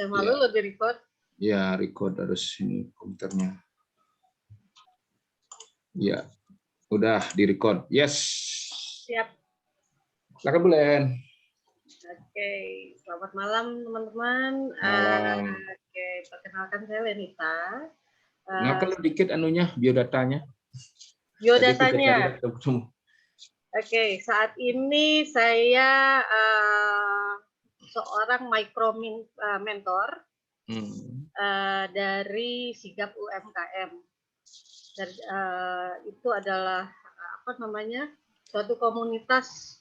malu lo di record. Ya, record harus ini komputernya. Ya, udah di record. Yes. Siap. Silakan Bulen. Oke, selamat malam teman-teman. Malam. Oke, perkenalkan saya Lenita. Kenapa dikit anunya biodatanya? Biodatanya. Oke, saat ini saya seorang micro mentor dari Sigap UMKM. Itu adalah apa namanya, suatu komunitas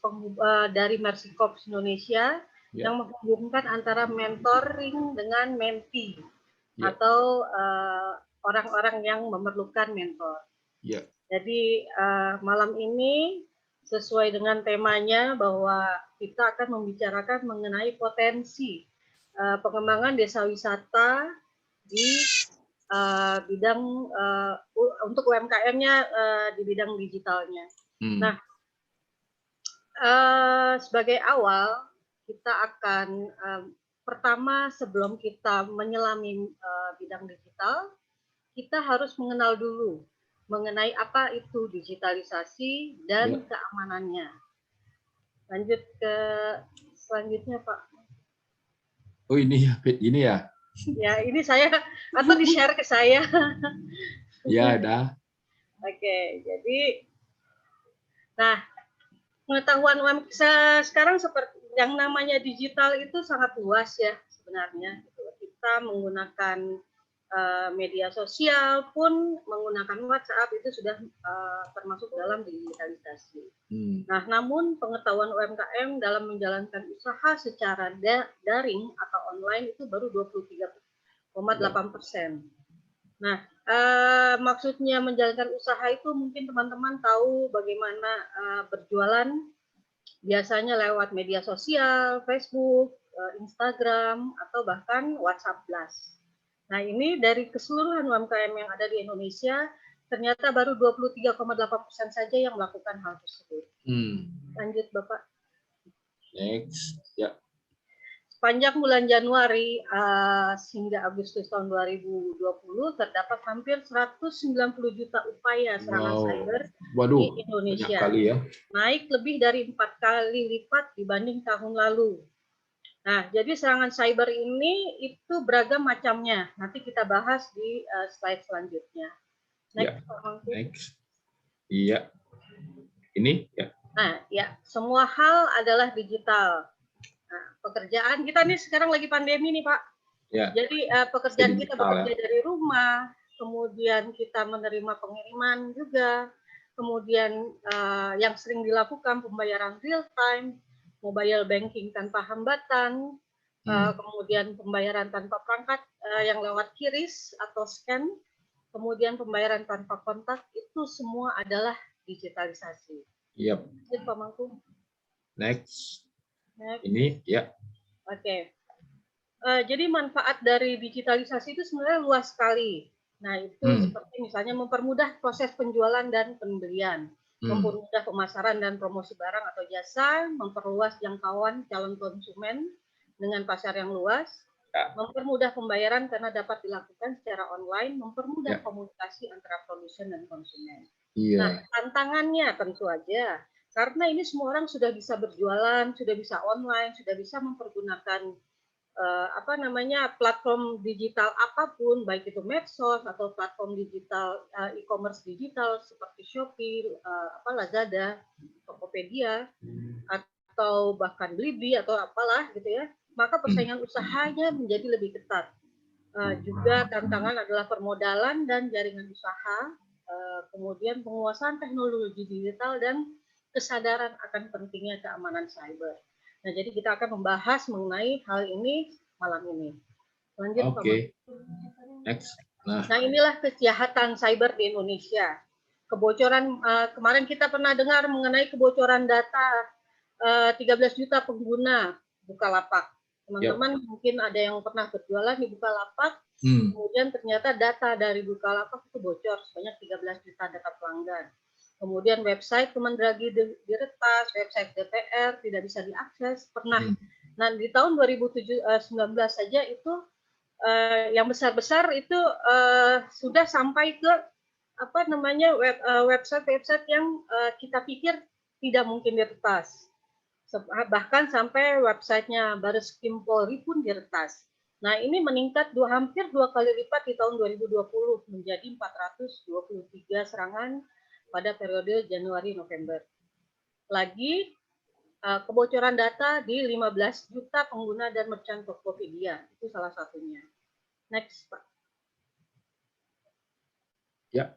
dari Mercy Corps Indonesia yang menghubungkan antara mentoring dengan mentee atau orang-orang yang memerlukan mentor. Jadi malam ini sesuai dengan temanya bahwa kita akan membicarakan mengenai potensi pengembangan desa wisata di bidang untuk UMKM-nya di bidang digitalnya. Nah, sebagai awal kita akan pertama sebelum kita menyelami bidang digital, kita harus mengenal dulu mengenai apa itu digitalisasi dan keamanannya. Lanjut ke selanjutnya, Pak. Oh ini ya. Ya, ini saya atau di-share ke saya. Ya, dah. Oke, jadi nah, pengetahuan UMKM sekarang seperti yang namanya digital itu sangat luas ya sebenarnya. Kita menggunakan media sosial pun menggunakan WhatsApp itu sudah termasuk dalam digitalisasi. Nah, namun pengetahuan UMKM dalam menjalankan usaha secara daring atau online itu baru 23,8%. Nah, maksudnya menjalankan usaha itu mungkin teman-teman tahu bagaimana berjualan biasanya lewat media sosial, Facebook, Instagram, atau bahkan WhatsApp Blast. Nah, ini dari keseluruhan UMKM yang ada di Indonesia, ternyata baru 23,8% saja yang melakukan hal tersebut. Lanjut, Bapak. Next, ya. Sepanjang bulan Januari hingga Agustus tahun 2020, terdapat hampir 190 juta upaya serangan cyber di Indonesia. Kali ya. Naik lebih dari 4 kali lipat dibanding tahun lalu. Nah, jadi serangan cyber ini itu beragam macamnya. Nanti kita bahas di slide selanjutnya. Next. Next. Iya. Ini ya. Nah, ya, semua hal adalah digital. Nah, pekerjaan kita nih sekarang lagi pandemi nih, Pak. Ya. Jadi pekerjaan kita bekerja dari rumah, kemudian kita menerima pengiriman juga, kemudian yang sering dilakukan pembayaran real time, mobile banking tanpa hambatan, kemudian pembayaran tanpa perangkat yang lewat QRIS atau scan, kemudian pembayaran tanpa kontak, itu semua adalah digitalisasi. Iya. Pak Mangku. Next. Ini ya. Oke. Jadi manfaat dari digitalisasi itu sebenarnya luas sekali. Nah, itu seperti misalnya mempermudah proses penjualan dan pembelian, mempermudah pemasaran dan promosi barang atau jasa, memperluas jangkauan calon konsumen dengan pasar yang luas, mempermudah pembayaran karena dapat dilakukan secara online, mempermudah komunikasi antara produsen dan konsumen. Nah, tantangannya tentu aja, karena ini semua orang sudah bisa berjualan, sudah bisa online, sudah bisa mempergunakan platform digital apapun, baik itu medsos atau platform digital e-commerce digital seperti Shopee, Lazada, Tokopedia, atau bahkan Blibli atau apalah gitu ya, maka persaingan usahanya menjadi lebih ketat. Juga tantangan adalah permodalan dan jaringan usaha, kemudian penguasaan teknologi digital dan kesadaran akan pentingnya keamanan cyber. Nah, jadi kita akan membahas mengenai hal ini malam ini. Lanjut, Pak. Next. Nah, inilah kejahatan cyber di Indonesia. Kebocoran, kemarin kita pernah dengar mengenai kebocoran data 13 juta pengguna Bukalapak. Teman-teman mungkin ada yang pernah berjualan di Bukalapak, kemudian ternyata data dari Bukalapak itu bocor sebanyak 13 juta data pelanggan. Kemudian website Kemendagri diretas, website DPR tidak bisa diakses, pernah Nah, di tahun 2019 saja itu yang besar-besar itu sudah sampai ke apa namanya website-website yang kita pikir tidak mungkin diretas. Bahkan sampai websitenya Bareskrim Polri pun diretas. Nah, ini meningkat hampir 2 kali lipat di tahun 2020 menjadi 423 serangan pada periode Januari-November. Lagi kebocoran data di 15 juta pengguna dan merchant Tokopedia. Itu salah satunya. Next, Pak. Ya.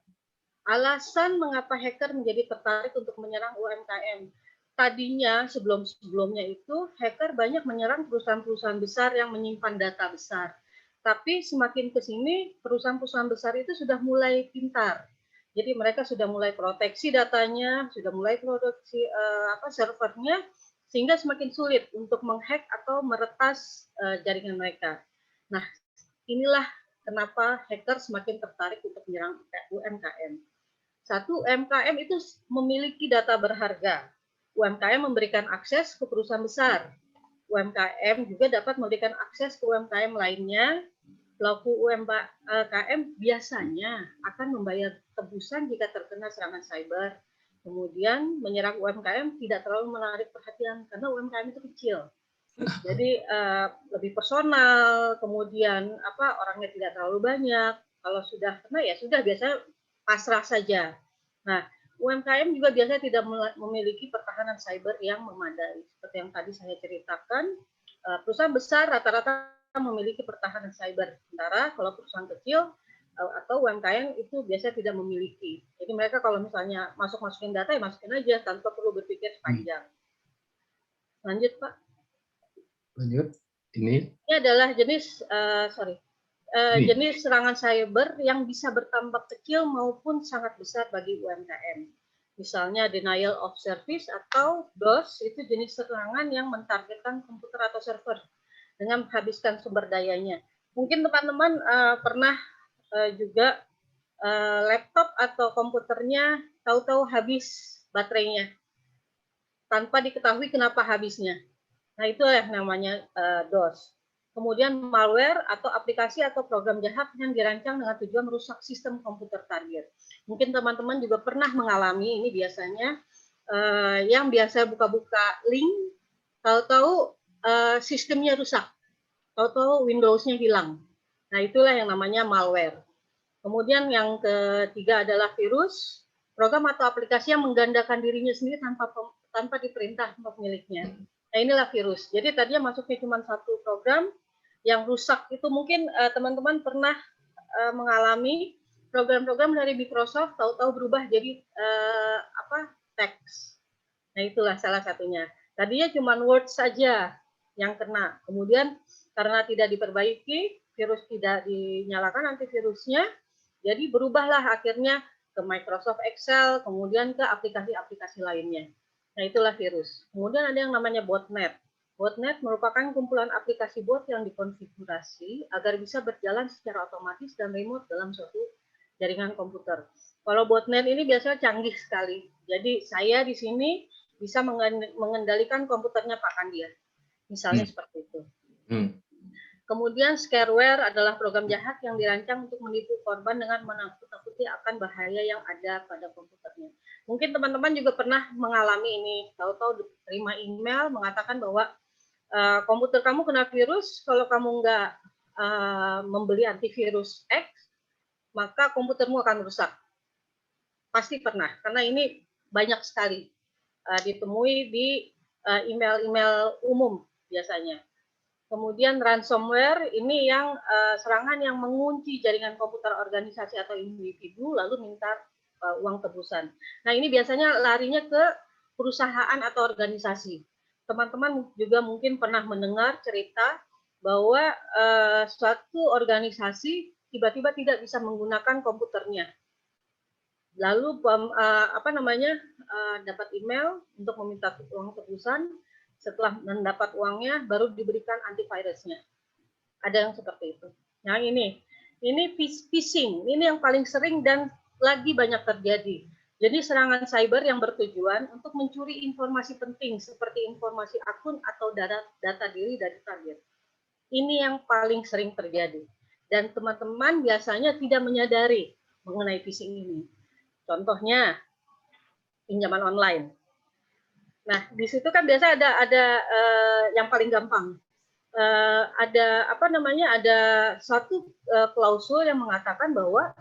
Alasan mengapa hacker menjadi tertarik untuk menyerang UMKM. Tadinya sebelum-sebelumnya itu hacker banyak menyerang perusahaan-perusahaan besar yang menyimpan data besar. Tapi semakin ke sini perusahaan-perusahaan besar itu sudah mulai pintar. Jadi mereka sudah mulai proteksi datanya, sudah mulai produksi servernya, sehingga semakin sulit untuk menghack atau meretas jaringan mereka. Nah, inilah kenapa hacker semakin tertarik untuk menyerang UMKM. Satu, UMKM itu memiliki data berharga. UMKM memberikan akses ke perusahaan besar. UMKM juga dapat memberikan akses ke UMKM lainnya. Pelaku UMKM biasanya akan membayar tebusan jika terkena serangan cyber. Kemudian menyerang UMKM tidak terlalu menarik perhatian karena UMKM itu kecil. Jadi lebih personal, kemudian orangnya tidak terlalu banyak. Kalau sudah kena ya sudah, biasanya pasrah saja. Nah, UMKM juga biasanya tidak memiliki pertahanan cyber yang memadai. Seperti yang tadi saya ceritakan, perusahaan besar rata-rata memiliki pertahanan cyber. Sementara kalau perusahaan kecil atau UMKM itu biasanya tidak memiliki. Jadi mereka kalau misalnya masukin data ya masukin aja tanpa perlu berpikir sepanjang. Lanjut, Pak. Lanjut. Ini adalah jenis jenis serangan cyber yang bisa bertambah kecil maupun sangat besar bagi UMKM. Misalnya denial of service atau DOS, itu jenis serangan yang mentargetkan komputer atau server dengan menghabiskan sumber dayanya. Mungkin teman-teman pernah juga laptop atau komputernya tahu-tahu habis baterainya tanpa diketahui kenapa habisnya. Nah, itu yang namanya DOS. Kemudian malware atau aplikasi atau program jahat yang dirancang dengan tujuan merusak sistem komputer target. Mungkin teman-teman juga pernah mengalami ini biasanya yang biasa buka-buka link, tahu-tahu sistemnya rusak, tahu-tahu Windows-nya hilang. Nah, itulah yang namanya malware. Kemudian yang ketiga adalah virus, program atau aplikasi yang menggandakan dirinya sendiri tanpa diperintah pemiliknya. Nah, inilah virus. Jadi tadinya masuknya cuma satu program yang rusak. Itu mungkin teman-teman pernah mengalami program-program dari Microsoft tahu-tahu berubah jadi teks. Nah, itulah salah satunya. Tadinya cuma Word saja yang kena. Kemudian karena tidak diperbaiki, virus tidak dinyalakan antivirusnya, jadi berubahlah akhirnya ke Microsoft Excel, kemudian ke aplikasi-aplikasi lainnya. Nah, itulah virus. Kemudian ada yang namanya botnet. Botnet merupakan kumpulan aplikasi bot yang dikonfigurasi agar bisa berjalan secara otomatis dan remote dalam suatu jaringan komputer. Kalau botnet ini biasanya canggih sekali. Jadi saya di sini bisa mengendalikan komputernya Pak Kandia. Misalnya seperti itu. Kemudian scareware adalah program jahat yang dirancang untuk menipu korban dengan menakut-nakuti akan bahaya yang ada pada komputernya. Mungkin teman-teman juga pernah mengalami ini, tahu-tahu terima email mengatakan bahwa komputer kamu kena virus, kalau kamu nggak membeli antivirus X, maka komputermu akan rusak. Pasti pernah, karena ini banyak sekali ditemui di email-email umum biasanya. Kemudian ransomware ini yang serangan yang mengunci jaringan komputer organisasi atau individu lalu minta uang tebusan. Nah, ini biasanya larinya ke perusahaan atau organisasi. Teman-teman juga mungkin pernah mendengar cerita bahwa suatu organisasi tiba-tiba tidak bisa menggunakan komputernya. Lalu dapat email untuk meminta uang tebusan. Setelah mendapat uangnya, baru diberikan antivirusnya. Ada yang seperti itu. Nah, ini phishing. Ini yang paling sering dan lagi banyak terjadi. Jadi serangan cyber yang bertujuan untuk mencuri informasi penting seperti informasi akun atau data diri dari target. Ini yang paling sering terjadi. Dan teman-teman biasanya tidak menyadari mengenai phishing ini. Contohnya, pinjaman online. Nah, di situ kan biasa ada yang paling gampang. Ada apa namanya? Ada satu klausul yang mengatakan bahwa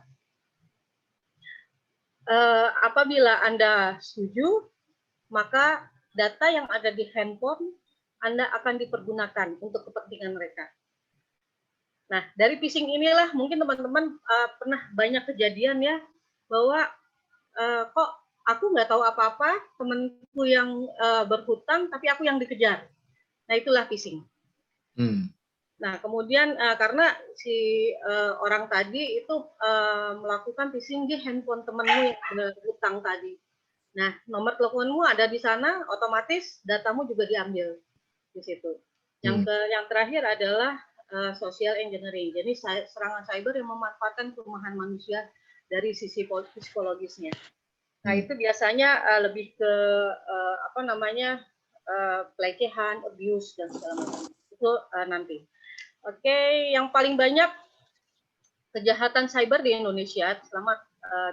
apabila Anda setuju, maka data yang ada di handphone Anda akan dipergunakan untuk kepentingan mereka. Nah, dari phishing inilah mungkin teman-teman pernah banyak kejadian ya, bahwa kok aku nggak tahu apa-apa, temanku yang berhutang, tapi aku yang dikejar. Nah, itulah phishing. Nah, kemudian karena si orang tadi itu melakukan phishing di handphone temanmu yang berhutang tadi. Nah, nomor teleponmu ada di sana, otomatis datamu juga diambil di situ. Yang terakhir adalah social engineering. Jadi serangan cyber yang memanfaatkan kelemahan manusia dari sisi psikologisnya. Nah, itu biasanya lebih ke apa namanya? Pelecehan, abuse dan segala macam. Itu nanti. Oke, yang paling banyak kejahatan cyber di Indonesia selama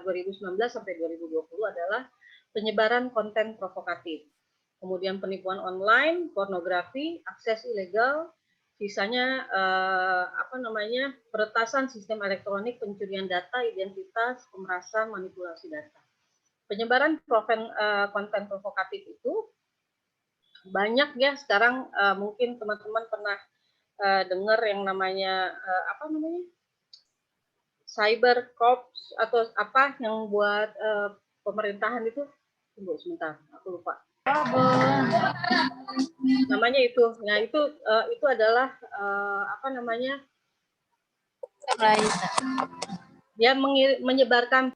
2019 sampai 2020 adalah penyebaran konten provokatif, kemudian penipuan online, pornografi, akses ilegal, sisanya apa namanya? Peretasan sistem elektronik, pencurian data, identitas, pemerasan, manipulasi data. Penyebaran konten provokatif itu banyak ya sekarang, mungkin teman-teman pernah dengar yang namanya apa namanya? Cyber Corps atau apa yang buat pemerintahan itu, tunggu sebentar, aku lupa. Namanya itu. Nah, itu adalah apa namanya? Dia menyebarkan.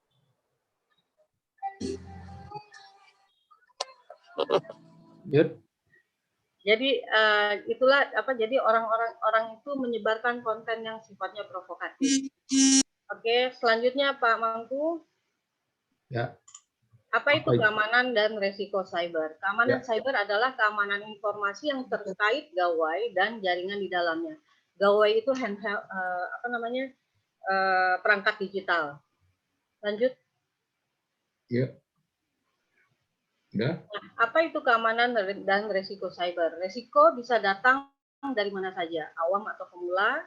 Jadi itulah apa? Jadi orang itu menyebarkan konten yang sifatnya provokatif. Oke, selanjutnya Pak Mangku. Ya. Apa itu keamanan dan resiko cyber? Keamanan Ya. cyber adalah keamanan informasi yang terkait gawai dan jaringan di dalamnya. Gawai itu apa namanya? Perangkat digital. Lanjut. Ya. Nah, apa itu keamanan dan resiko cyber? Resiko bisa datang dari mana saja, awam atau pemula.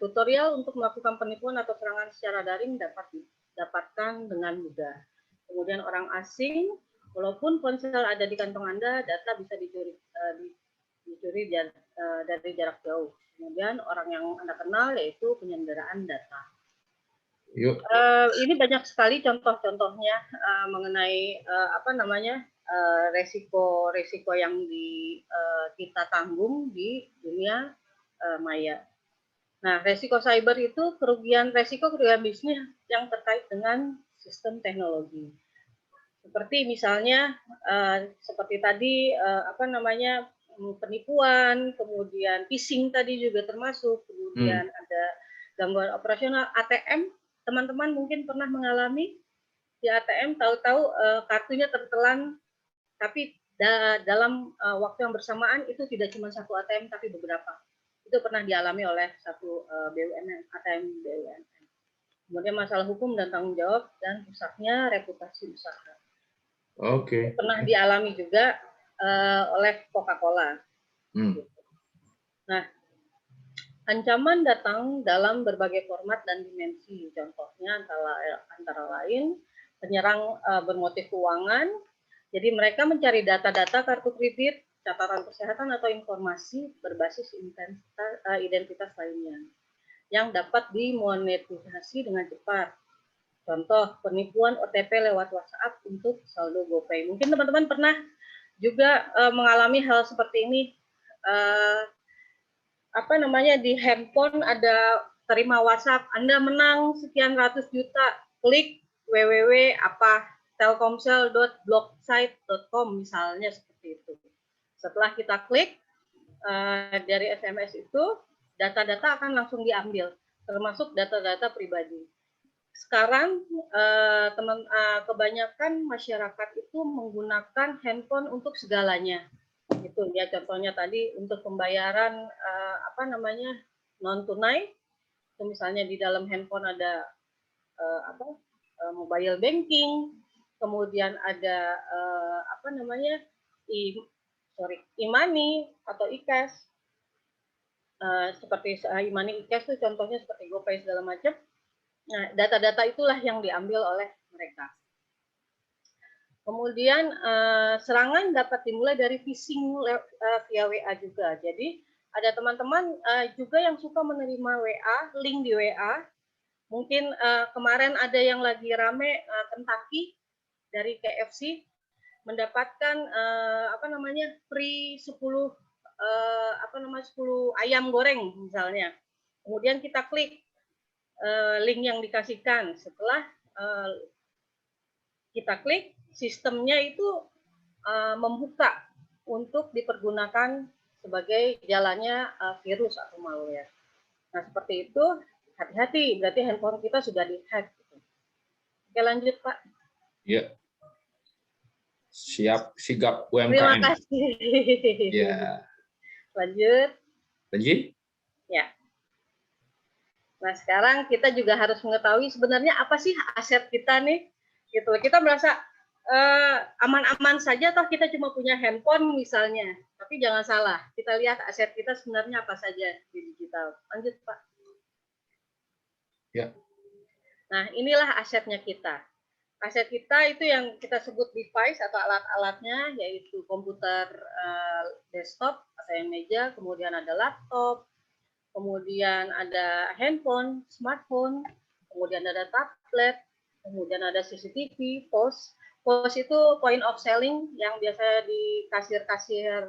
Tutorial untuk melakukan penipuan atau serangan secara daring dapat didapatkan dengan mudah. Kemudian orang asing, walaupun ponsel ada di kantong Anda, data bisa dicuri dari jarak jauh. Kemudian orang yang Anda kenal yaitu penyanderaan data. Ini banyak sekali contoh-contohnya mengenai apa namanya resiko-resiko yang kita tanggung di dunia maya. Nah, resiko cyber itu resiko kerugian bisnis yang terkait dengan sistem teknologi. Seperti misalnya seperti tadi apa namanya penipuan, kemudian phishing tadi juga termasuk, kemudian ada gangguan operasional ATM. Teman-teman mungkin pernah mengalami di ATM, tahu-tahu kartunya tertelan, tapi dalam waktu yang bersamaan itu tidak cuma satu ATM tapi beberapa. Itu pernah dialami oleh satu BUMN, ATM BUMN. Kemudian masalah hukum dan tanggung jawab dan rusaknya reputasi usaha. Oke. Pernah dialami juga oleh Coca-Cola. Nah, ancaman datang dalam berbagai format dan dimensi. Contohnya antara lain penyerang bermotif keuangan. Jadi mereka mencari data-data kartu kredit, catatan kesehatan atau informasi berbasis identitas lainnya yang dapat dimonetisasi dengan cepat. Contoh, penipuan OTP lewat WhatsApp untuk saldo GoPay. Mungkin teman-teman pernah juga mengalami hal seperti ini. Apa namanya, di handphone ada terima WhatsApp, Anda menang sekian ratus juta, klik www telkomsel.blogsite.com misalnya seperti itu. Setelah kita klik dari SMS itu, data-data akan langsung diambil, termasuk data-data pribadi. sekarang kebanyakan masyarakat itu menggunakan handphone untuk segalanya. Itu ya contohnya tadi untuk pembayaran non tunai, itu misalnya di dalam handphone ada mobile banking, kemudian ada e-money atau e-cash. Seperti e-money, e-cash itu contohnya seperti GoPay segala macam. Nah, data-data itulah yang diambil oleh mereka. Kemudian serangan dapat dimulai dari phishing via WA juga. Jadi ada teman-teman juga yang suka menerima WA, link di WA. Mungkin kemarin ada yang lagi rame Kentucky dari KFC mendapatkan free 10 ayam goreng misalnya. Kemudian kita klik link yang dikasihkan. Setelah kita klik, sistemnya itu membuka untuk dipergunakan sebagai jalannya virus atau malware. Nah, seperti itu, hati-hati, berarti handphone kita sudah di-hack. Oke, lanjut, Pak. Ya. Siap, sigap UMKM. Terima kasih. Ya. Lanjut. Lanjut? Ya. Nah, sekarang kita juga harus mengetahui sebenarnya apa sih aset kita nih. Gitu. Kita merasa aman-aman saja, toh kita cuma punya handphone misalnya. Tapi jangan salah, kita lihat aset kita sebenarnya apa saja di digital. Lanjut, Pak. Ya. Nah, inilah asetnya kita. Aset kita itu yang kita sebut device atau alat-alatnya, yaitu komputer desktop atau yang meja, kemudian ada laptop, kemudian ada handphone, smartphone, kemudian ada tablet, kemudian ada CCTV, POS. POS itu point of selling yang biasa di kasir-kasir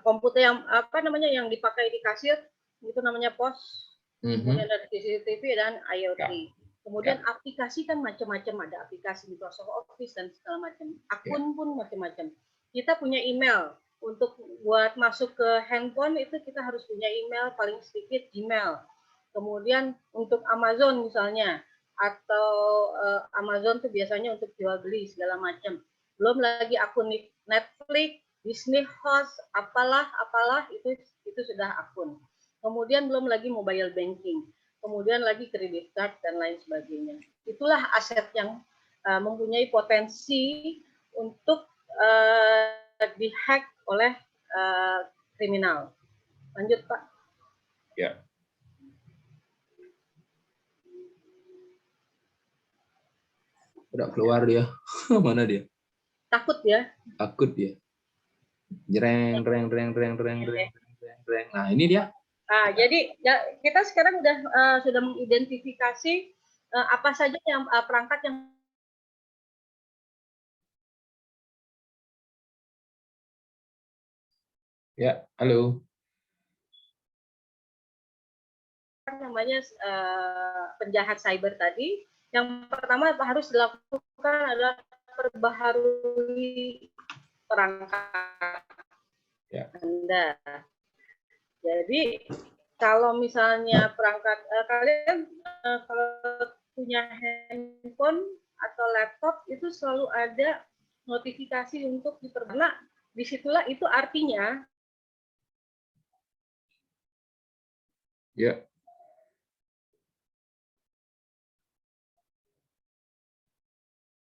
komputer yang dipakai di kasir, itu namanya POS. Kemudian ada CCTV dan IoT. Kemudian aplikasi kan macam-macam, ada aplikasi Microsoft Office dan segala macam. Akun pun macam-macam. Kita punya email. Untuk buat masuk ke handphone itu kita harus punya email, paling sedikit Gmail. Kemudian untuk Amazon misalnya, atau Amazon itu biasanya untuk jual beli segala macam. Belum lagi akun Netflix, Disney Host, apalah itu sudah akun. Kemudian belum lagi mobile banking, kemudian lagi kredit card dan lain sebagainya. Itulah aset yang mempunyai potensi untuk dihack oleh kriminal. Lanjut, Pak. Ya. Udah keluar dia. Mana dia? Takut ya? Takut dia. Jreng. Nah, ini dia. Nah, jadi kita sekarang sudah mengidentifikasi apa saja yang perangkat yang Ya, halo. namanya penjahat cyber tadi. Yang pertama harus dilakukan adalah perbaharui perangkat Anda. Jadi kalau misalnya perangkat kalian kalau punya handphone atau laptop itu selalu ada notifikasi untuk diperbanyak. Disitulah itu artinya. Ya.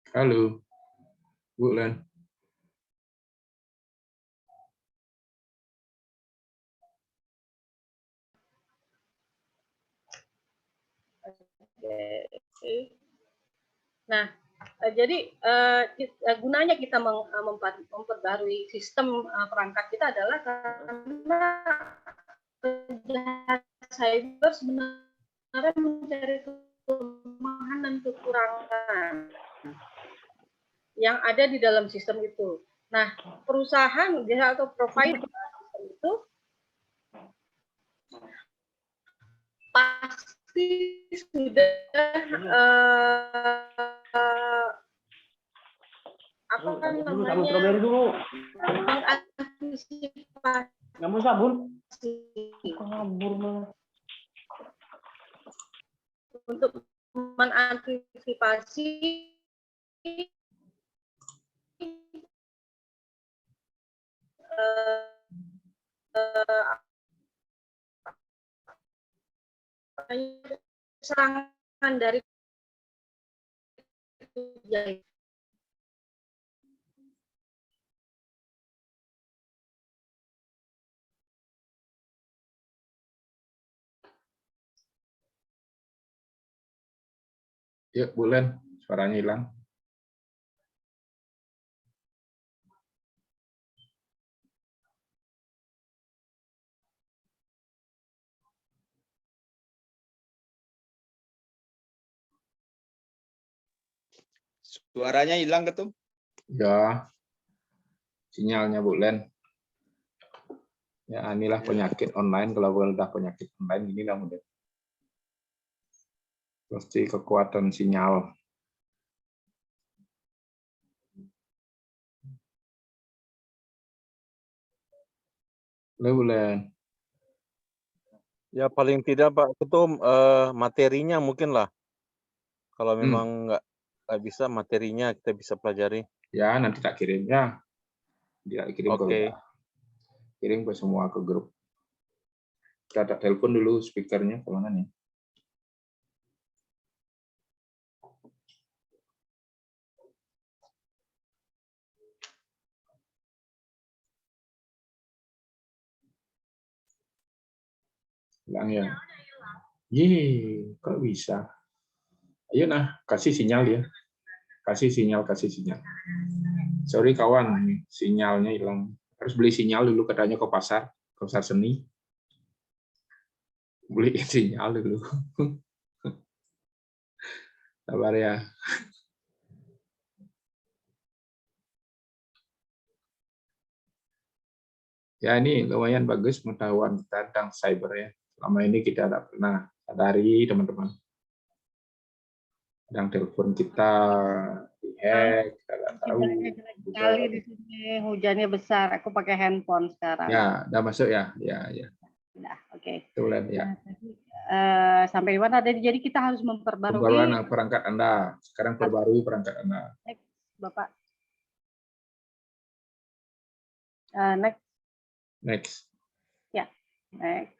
Halo, Bu Len. Nah, jadi gunanya kita memperbarui sistem perangkat kita adalah karena penjahat cyber sebenarnya mencari kelemahan dan kekurangan yang ada di dalam sistem itu. Nah, perusahaan atau provider sistem itu pasti sudah mengantisipasi. Nggak mau sabun? Kabur malah. untuk mengantisipasi serangan dari Ya, Bu Len, suaranya hilang. Suaranya hilang, Ketum? Ya, sinyalnya Bu Len. Ya, inilah penyakit online. Kalau udah penyakit online, inilah mudah. Pasti kekuatan sinyal. Halo, Bu Len. Ya paling tidak Pak Ketum materinya mungkin lah. Kalau memang nggak bisa materinya kita bisa pelajari. Ya, nanti tak kirim ya. Tidak kirim Oke. Kirim ke semua ke grup. Kita tak telepon dulu speakernya kalau nih. Hilang ya. Kok bisa? Ayo nah, kasih sinyal ya. Kasih sinyal. Sorry kawan, sinyalnya hilang. Harus beli sinyal dulu katanya ke pasar seni. Beli sinyal dulu. Sabar ya. Ya ini lumayan bagus pengetahuan kita tentang cyber ya. Selama ini kita tidak pernah sadari teman-teman. Kadang telepon kita dihack, kita nggak tahu. Sekali di sini hujannya besar. Aku pakai handphone sekarang. Ya, udah masuk ya. Ya. Nah, oke. Tulen ya. Sampai di mana? Jadi kita harus memperbarui Pembaruan perangkat Anda. Sekarang perbarui perangkat Anda. Next, Bapak. Next. Ya, next.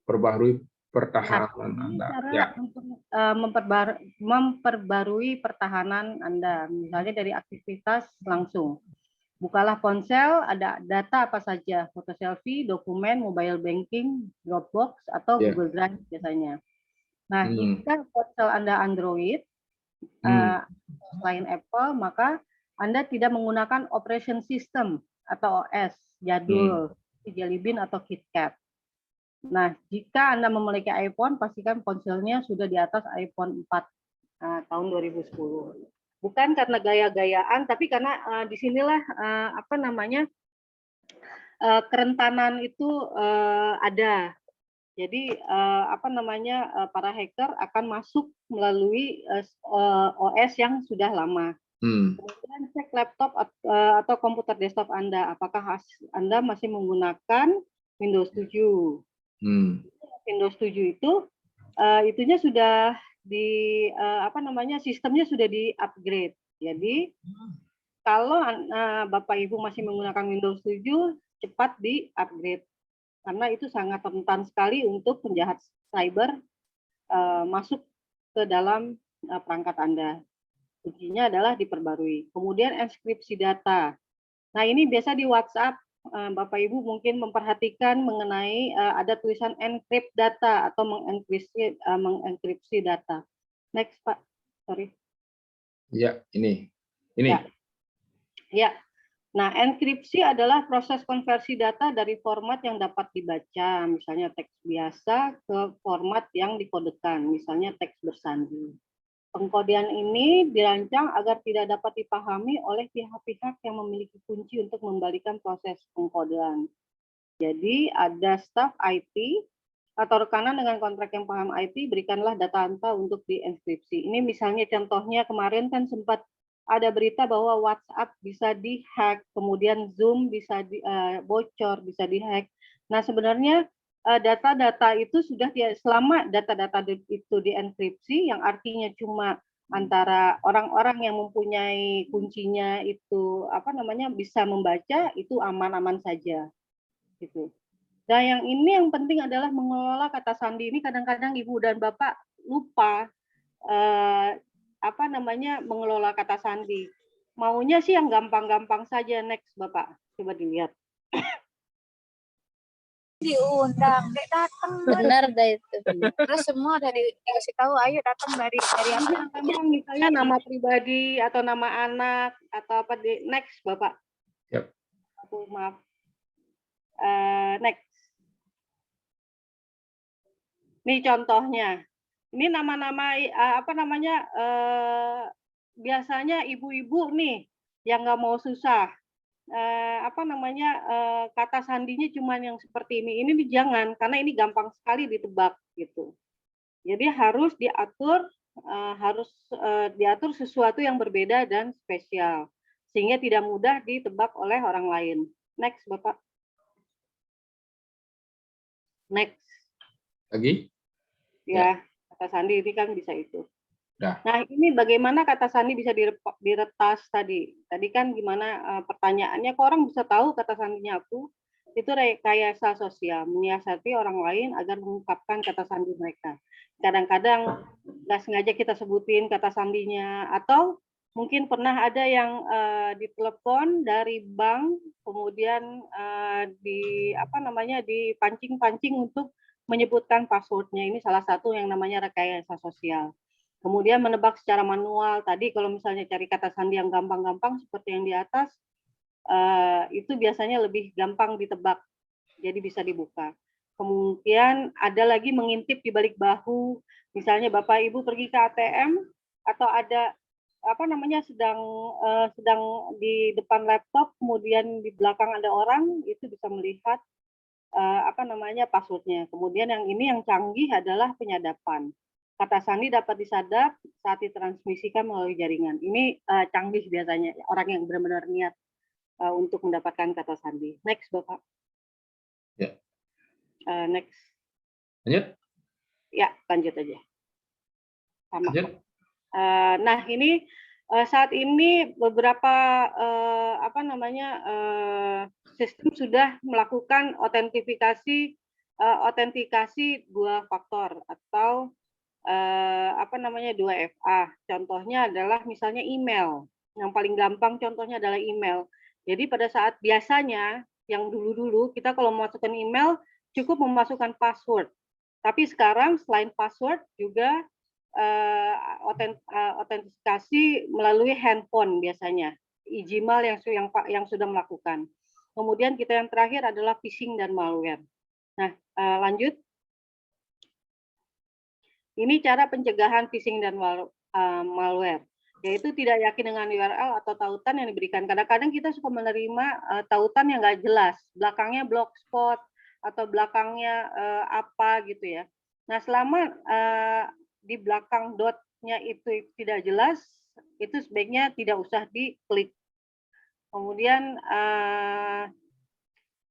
Perbarui pertahanan Anda. Ya. Untuk memperbarui pertahanan Anda, misalnya dari aktivitas langsung. Bukalah ponsel, ada data apa saja, foto selfie, dokumen, mobile banking, Dropbox, atau Google Drive biasanya. Nah, jika ponsel Anda Android, selain Apple, maka Anda tidak menggunakan operation system atau OS jadul, Jelly Bean atau KitKat. Nah, jika Anda memiliki iPhone, pastikan ponselnya sudah di atas iPhone 4 tahun 2010. Bukan karena gaya-gayaan, tapi karena disinilah kerentanan itu ada. Jadi para hacker akan masuk melalui OS yang sudah lama. Kemudian cek laptop atau komputer desktop Anda, apakah Anda masih menggunakan Windows 7. Windows 7 itu itunya sudah sistemnya sudah di-upgrade. Jadi kalau Bapak Ibu masih menggunakan Windows 7, cepat di-upgrade. Karena itu sangat rentan sekali untuk penjahat cyber masuk ke dalam perangkat Anda. Kuncinya adalah diperbarui. Kemudian enkripsi data. Nah, ini biasa di WhatsApp Bapak Ibu mungkin memperhatikan mengenai ada tulisan encrypt data atau mengenkripsi data. Next, Pak. Sorry. Ya, ini. Ya. Nah, enkripsi adalah proses konversi data dari format yang dapat dibaca, misalnya teks biasa, ke format yang dikodekan, misalnya teks bersandi. Pengkodean ini dirancang agar tidak dapat dipahami oleh pihak-pihak yang memiliki kunci untuk membalikan proses pengkodean. Jadi ada staf IT atau rekanan dengan kontrak yang paham IT, berikanlah data Anda untuk dienkripsi. Ini misalnya contohnya kemarin kan sempat ada berita bahwa WhatsApp bisa dihack, kemudian Zoom bisa bocor, bisa dihack. Nah sebenarnya data-data itu sudah selama data-data itu dienkripsi, yang artinya cuma antara orang-orang yang mempunyai kuncinya itu bisa membaca, itu aman-aman saja gitu. Nah, yang ini yang penting adalah mengelola kata sandi ini. Kadang-kadang Ibu dan Bapak lupa mengelola kata sandi. Maunya sih yang gampang-gampang saja. Next, Bapak, coba dilihat. Diundang, Dek datang. Benar dah itu. Terus semua dari dikasih tahu, ayo datang dari apa? Misalnya nama pribadi atau nama anak atau apa di next, Bapak. Yep. Maaf. Next. Ini contohnya. Ini nama-nama biasanya ibu-ibu nih yang nggak mau susah. Kata sandinya cuma yang seperti ini. Ini jangan, karena ini gampang sekali ditebak gitu. Jadi harus diatur sesuatu yang berbeda dan spesial sehingga tidak mudah ditebak oleh orang lain. Next, Bapak. Next. Lagi? Ya, kata sandi ini kan bisa itu. Nah, ini bagaimana kata sandi bisa diretas tadi? Tadi kan gimana pertanyaannya, kok orang bisa tahu kata sandinya aku? Itu rekayasa sosial, menyiasati orang lain agar mengungkapkan kata sandi mereka. Kadang-kadang nggak sengaja kita sebutin kata sandinya, atau mungkin pernah ada yang ditelepon dari bank, kemudian dipancing-pancing untuk menyebutkan passwordnya. Ini salah satu yang namanya rekayasa sosial. Kemudian menebak secara manual. Tadi kalau misalnya cari kata sandi yang gampang-gampang seperti yang di atas, itu biasanya lebih gampang ditebak, jadi bisa dibuka. Kemudian ada lagi mengintip di balik bahu. Misalnya Bapak Ibu pergi ke ATM atau ada sedang di depan laptop, kemudian di belakang ada orang, itu bisa melihat passwordnya. Kemudian yang ini yang canggih adalah penyadapan. Kata sandi dapat disadap saat ditransmisikan melalui jaringan. Ini canggih biasanya, orang yang benar-benar niat untuk mendapatkan kata sandi. Next, Bapak. Ya. Next. Lanjut? Ya, lanjut aja. Sama. Lanjut. Nah, ini saat ini beberapa sistem sudah melakukan autentikasi dua faktor atau 2FA. Contohnya adalah misalnya email. Yang paling gampang contohnya adalah email. Jadi pada saat biasanya yang dulu-dulu kita kalau memasukkan email cukup memasukkan password. Tapi sekarang selain password juga autentikasi melalui handphone biasanya. Gmail yang sudah melakukan. Kemudian kita yang terakhir adalah phishing dan malware. Nah, lanjut. Ini cara pencegahan phishing dan malware, yaitu tidak yakin dengan URL atau tautan yang diberikan. Kadang-kadang kita suka menerima tautan yang nggak jelas, belakangnya blogspot atau belakangnya apa gitu ya. Nah, selama di belakang dotnya itu tidak jelas, itu sebaiknya tidak usah diklik. Kemudian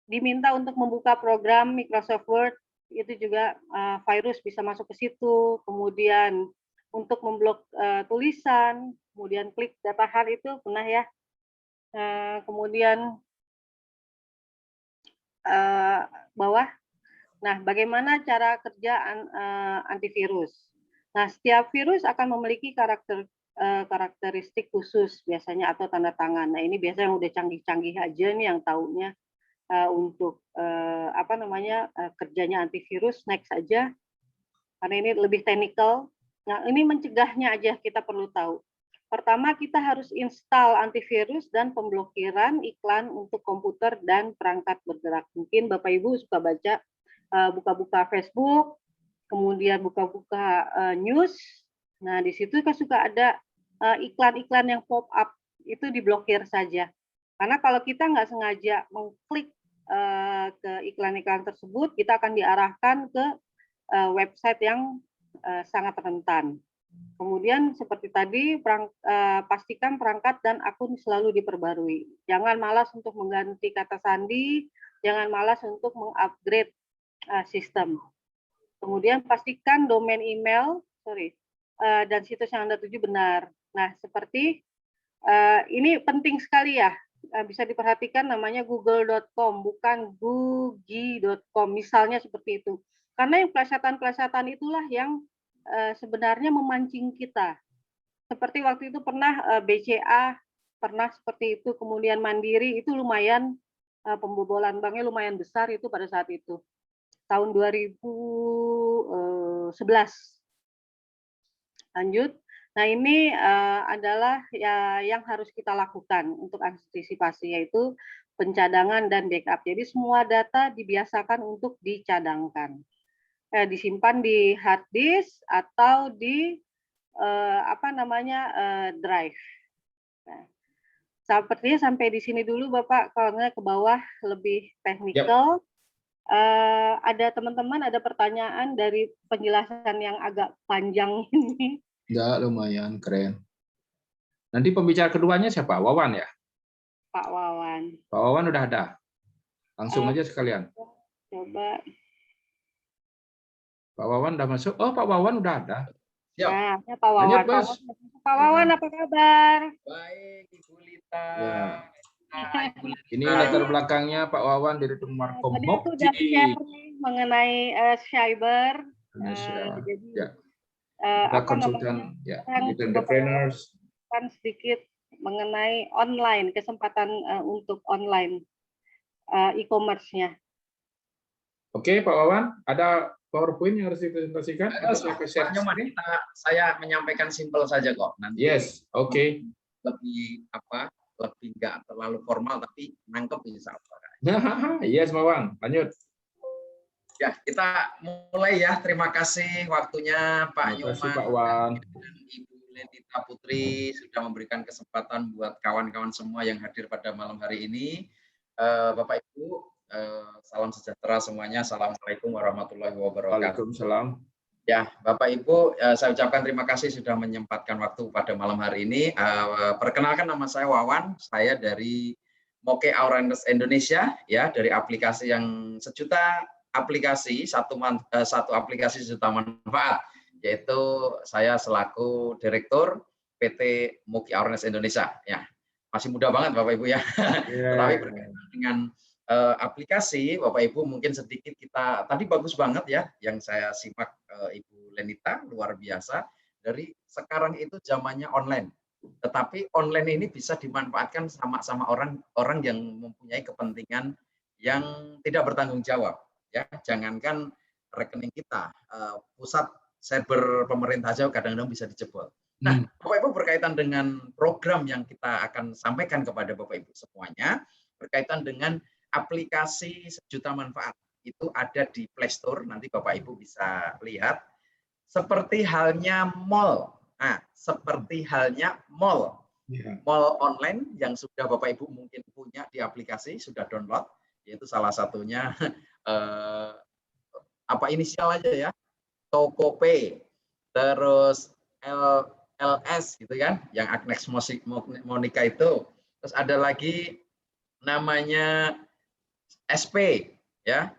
diminta untuk membuka program Microsoft Word, itu juga virus bisa masuk ke situ. Kemudian untuk memblok tulisan, kemudian klik data hard itu pernah ya. Kemudian bawah. Nah, bagaimana cara kerja antivirus? Nah, setiap virus akan memiliki karakteristik khusus biasanya atau tanda tangan. Nah, ini biasanya yang udah canggih-canggih aja nih yang taunya. Untuk kerjanya antivirus. Next saja, karena ini lebih teknikal. Nah, ini mencegahnya aja kita perlu tahu. Pertama, kita harus install antivirus dan pemblokiran iklan untuk komputer dan perangkat bergerak. Mungkin Bapak Ibu suka baca, buka-buka Facebook, kemudian buka-buka news. Nah, di situ kan suka ada iklan-iklan yang pop up, itu diblokir saja. Karena kalau kita nggak sengaja mengklik ke iklan-iklan tersebut, kita akan diarahkan ke website yang sangat rentan. Kemudian seperti tadi, pastikan perangkat dan akun selalu diperbarui. Jangan malas untuk mengganti kata sandi, jangan malas untuk mengupgrade sistem. Kemudian pastikan domain email, dan situs yang Anda tuju benar. Nah, seperti ini penting sekali ya, bisa diperhatikan namanya google.com, bukan googie.com, misalnya seperti itu. Karena yang plesetan-plesetan itulah yang sebenarnya memancing kita. Seperti waktu itu pernah BCA, pernah seperti itu, kemudian Mandiri, itu lumayan pembobolan banknya lumayan besar itu pada saat itu. Tahun 2011. Lanjut. Nah, ini adalah yang harus kita lakukan untuk antisipasi, yaitu pencadangan dan backup. Jadi semua data dibiasakan untuk dicadangkan. Disimpan di hard disk atau di drive. Nah, sepertinya sampai di sini dulu Bapak, kalau nggak ke bawah lebih teknikal. Ada teman-teman ada pertanyaan dari penjelasan yang agak panjang ini? Enggak, lumayan keren. Nanti pembicara keduanya siapa? Wawan ya? Pak Wawan. Pak Wawan udah ada. Langsung aja sekalian. Coba. Pak Wawan udah masuk. Oh, Pak Wawan udah ada. Nah, ya Pak Wawan. Lanjut, Bos. Pak Wawan, apa kabar? Baik, Ibu Lita. Ya. Ini latar belakangnya Pak Wawan, Direktur Markom Tadi aku udah share nih mengenai cyber. Jadi ya. konsultan ya, entrepreneurs. Kan sedikit mengenai online, kesempatan untuk online e-commerce-nya. Oke, Pak Wawan, ada PowerPoint yang harus dipresentasikan? Saya menyampaikan simpel saja kok. Nanti yes, oke. Lebih lebih nggak terlalu formal tapi nangkep insya Allah. Yes, Pak Wawan, lanjut. Ya, kita mulai ya. Terima kasih waktunya Pak Nyoman Pak Wan dan Ibu Lenita Putri sudah memberikan kesempatan buat kawan-kawan semua yang hadir pada malam hari ini. Bapak Ibu, salam sejahtera semuanya. Assalamualaikum warahmatullahi wabarakatuh. Waalaikumsalam. Ya, Bapak Ibu, saya ucapkan terima kasih sudah menyempatkan waktu pada malam hari ini. Perkenalkan, nama saya Wawan, saya dari Moke Awareness Indonesia, ya, dari aplikasi yang sejuta aplikasi, satu aplikasi sejuta manfaat, yaitu saya selaku Direktur PT Moke Awareness Indonesia. Ya, masih muda banget Bapak Ibu ya. Yeah. Tapi berkaitan dengan aplikasi, Bapak Ibu mungkin sedikit kita, tadi bagus banget ya, yang saya simak Ibu Lenita, luar biasa. Dari sekarang itu zamannya online, tetapi online ini bisa dimanfaatkan sama orang yang mempunyai kepentingan yang tidak bertanggung jawab. Ya, jangankan rekening kita, pusat cyber pemerintah aja kadang-kadang bisa dijebol. Nah, Bapak Ibu berkaitan dengan program yang kita akan sampaikan kepada Bapak Ibu semuanya, berkaitan dengan aplikasi sejuta manfaat. Itu ada di Play Store, nanti Bapak Ibu bisa lihat. Seperti halnya mall. Nah, seperti halnya mall. Mall online yang sudah Bapak Ibu mungkin punya di aplikasi, sudah download, yaitu salah satunya inisial aja ya, Tokopedia, terus LS gitu kan, yang Agnes Monica itu. Terus ada lagi namanya SP ya,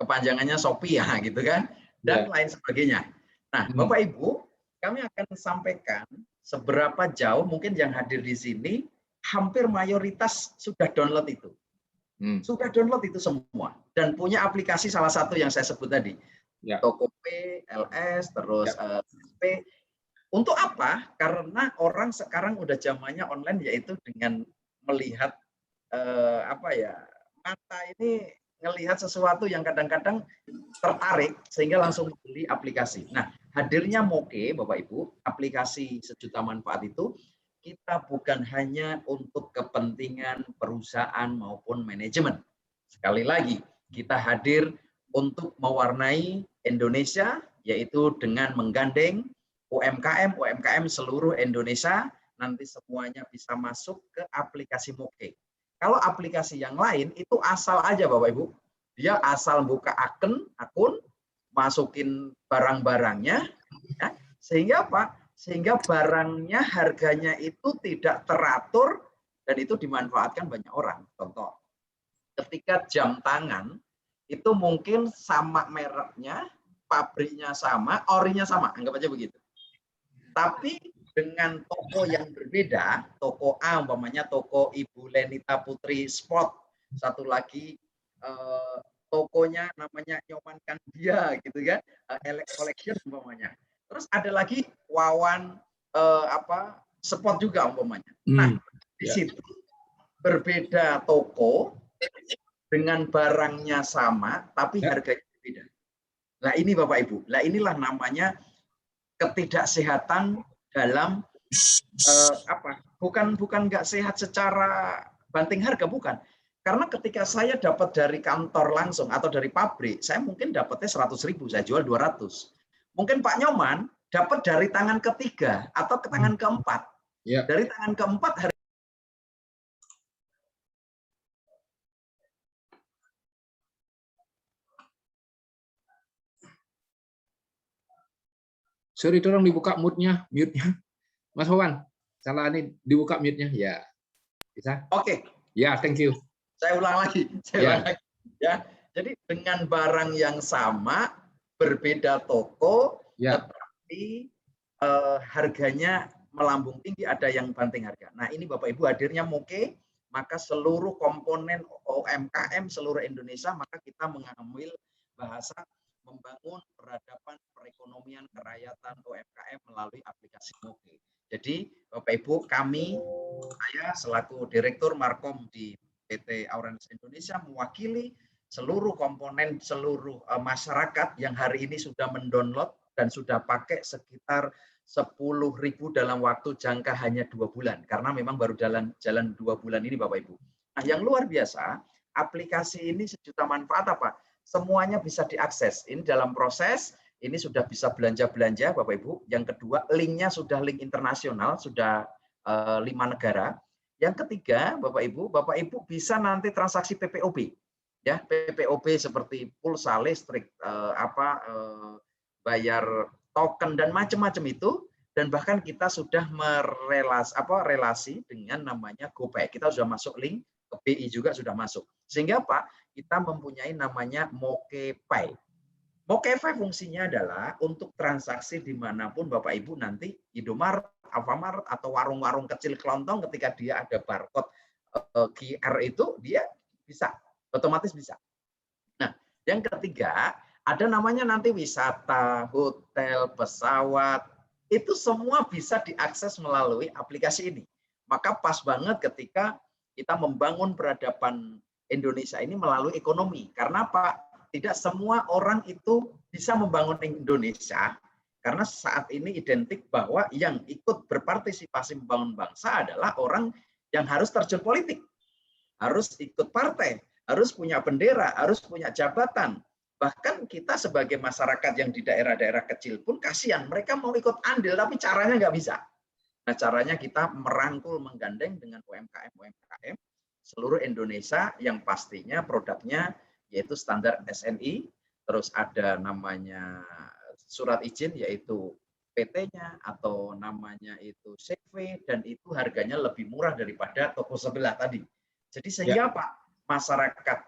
kepanjangannya Shopee ya gitu kan, dan lain sebagainya. Nah, Bapak Ibu, kami akan sampaikan seberapa jauh mungkin yang hadir di sini hampir mayoritas sudah download itu. Sudah download itu semua dan punya aplikasi salah satu yang saya sebut tadi. Ya. Tokopedia, LS, terus SP. Untuk apa? Karena orang sekarang udah zamannya online, yaitu dengan melihat mata ini ngelihat sesuatu yang kadang-kadang tertarik sehingga langsung beli aplikasi. Nah, hadirnya Moke, Bapak Ibu, aplikasi sejuta manfaat itu kita bukan hanya untuk kepentingan perusahaan maupun manajemen. Sekali lagi, kita hadir untuk mewarnai Indonesia, yaitu dengan menggandeng UMKM seluruh Indonesia, nanti semuanya bisa masuk ke aplikasi Moke. Kalau aplikasi yang lain itu asal aja Bapak Ibu, dia asal buka akun, masukin barang-barangnya, ya, sehingga apa? Sehingga barangnya harganya itu tidak teratur dan itu dimanfaatkan banyak orang. Contoh, ketika jam tangan itu mungkin sama mereknya, pabriknya sama, orinya sama, anggap aja begitu. Tapi dengan toko yang berbeda, toko A umpamanya toko Ibu Lenita Putri Sport, satu lagi tokonya namanya Nyoman Kandia gitu kan, Elect Collection umpamanya. Terus ada lagi Wawan Sport juga umpamanya. Nah, di situ berbeda toko dengan barangnya sama tapi harganya berbeda. Nah, ini Bapak Ibu. Nah, inilah namanya ketidaksehatan dalam bukan nggak sehat secara banting harga, bukan. Karena ketika saya dapat dari kantor langsung atau dari pabrik, saya mungkin dapatnya 100.000, saya jual 200. Mungkin Pak Nyoman dapat dari tangan ketiga atau ke tangan keempat. Dari tangan keempat harga. Sorry, tolong dibuka mute-nya. Mas Wawan, salah ini dibuka mute-nya. Ya, bisa? Oke. Ya, thank you. Saya ulang lagi. Ya, jadi dengan barang yang sama, berbeda toko, tetapi harganya melambung tinggi, ada yang banting harga. Nah, ini Bapak Ibu hadirnya Moke, maka seluruh komponen UMKM seluruh Indonesia, maka kita mengambil bahasa membangun peradaban perekonomian kerakyatan UMKM melalui aplikasi Moke. Jadi Bapak Ibu, saya selaku Direktur Markom di PT Aurandes Indonesia mewakili seluruh komponen, seluruh masyarakat yang hari ini sudah mendownload dan sudah pakai sekitar 10.000 dalam waktu jangka hanya 2 bulan. Karena memang baru jalan 2 bulan ini Bapak Ibu. Nah, yang luar biasa, aplikasi ini sejuta manfaat apa? Semuanya bisa diakses. Ini dalam proses, ini sudah bisa belanja-belanja Bapak Ibu. Yang kedua, linknya sudah link internasional, sudah 5 negara. Yang ketiga, Bapak Ibu bisa nanti transaksi PPOB. Ya, PPOB seperti pulsa listrik, bayar token dan macam-macam itu, dan bahkan kita sudah relasi dengan namanya GoPay. Kita sudah masuk link ke BI juga sudah masuk. Sehingga apa? Kita mempunyai namanya MokePay. MokePay fungsinya adalah untuk transaksi dimanapun Bapak Ibu nanti Indomaret, Alfamart atau warung-warung kecil kelontong, ketika dia ada barcode QR itu dia bisa otomatis bisa. Nah, yang ketiga ada namanya nanti wisata, hotel, pesawat, itu semua bisa diakses melalui aplikasi ini. Maka pas banget ketika kita membangun peradaban Indonesia ini melalui ekonomi. Karena apa? Tidak semua orang itu bisa membangun Indonesia, karena saat ini identik bahwa yang ikut berpartisipasi membangun bangsa adalah orang yang harus terjun politik, harus ikut partai, harus punya bendera, harus punya jabatan. Bahkan kita sebagai masyarakat yang di daerah-daerah kecil pun kasihan, mereka mau ikut andil tapi caranya nggak bisa. Nah, caranya kita merangkul, menggandeng dengan UMKM seluruh Indonesia yang pastinya produknya yaitu standar SNI, terus ada namanya surat izin yaitu PT-nya atau namanya itu CV, dan itu harganya lebih murah daripada toko sebelah tadi. Jadi sehingga apa? Masyarakat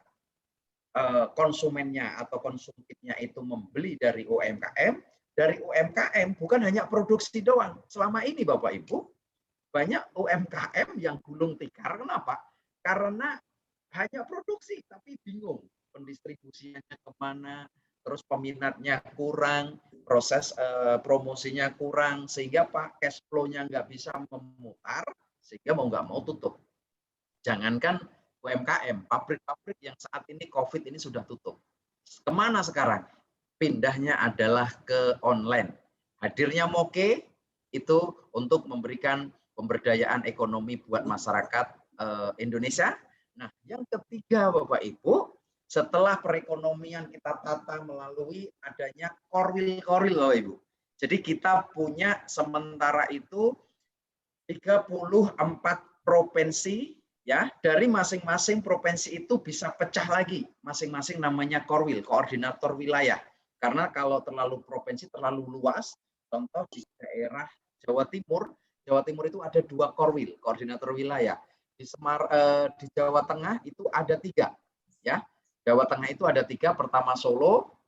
konsumennya atau konsumtifnya itu membeli dari UMKM bukan hanya produksi doang. Selama ini Bapak Ibu, banyak UMKM yang gulung tikar. Kenapa? Karena hanya produksi tapi bingung pendistribusinya kemana, terus peminatnya kurang, proses promosinya kurang, sehingga Pak cash flow-nya nggak bisa memutar, sehingga mau nggak mau tutup. Jangankan UMKM, pabrik-pabrik yang saat ini COVID ini sudah tutup. Kemana sekarang? Pindahnya adalah ke online. Hadirnya Moke itu untuk memberikan pemberdayaan ekonomi buat masyarakat Indonesia. Nah, yang ketiga Bapak Ibu, setelah perekonomian kita tata melalui adanya korwil Bapak Ibu. Jadi kita punya sementara itu 34 provinsi, ya, dari masing-masing provinsi itu bisa pecah lagi, masing-masing namanya korwil, koordinator wilayah. Karena kalau terlalu provinsi terlalu luas, contoh di daerah Jawa Timur itu ada 2 korwil, koordinator wilayah. Di Jawa Tengah itu ada 3, ya. Jawa Tengah itu ada 3, pertama Solo,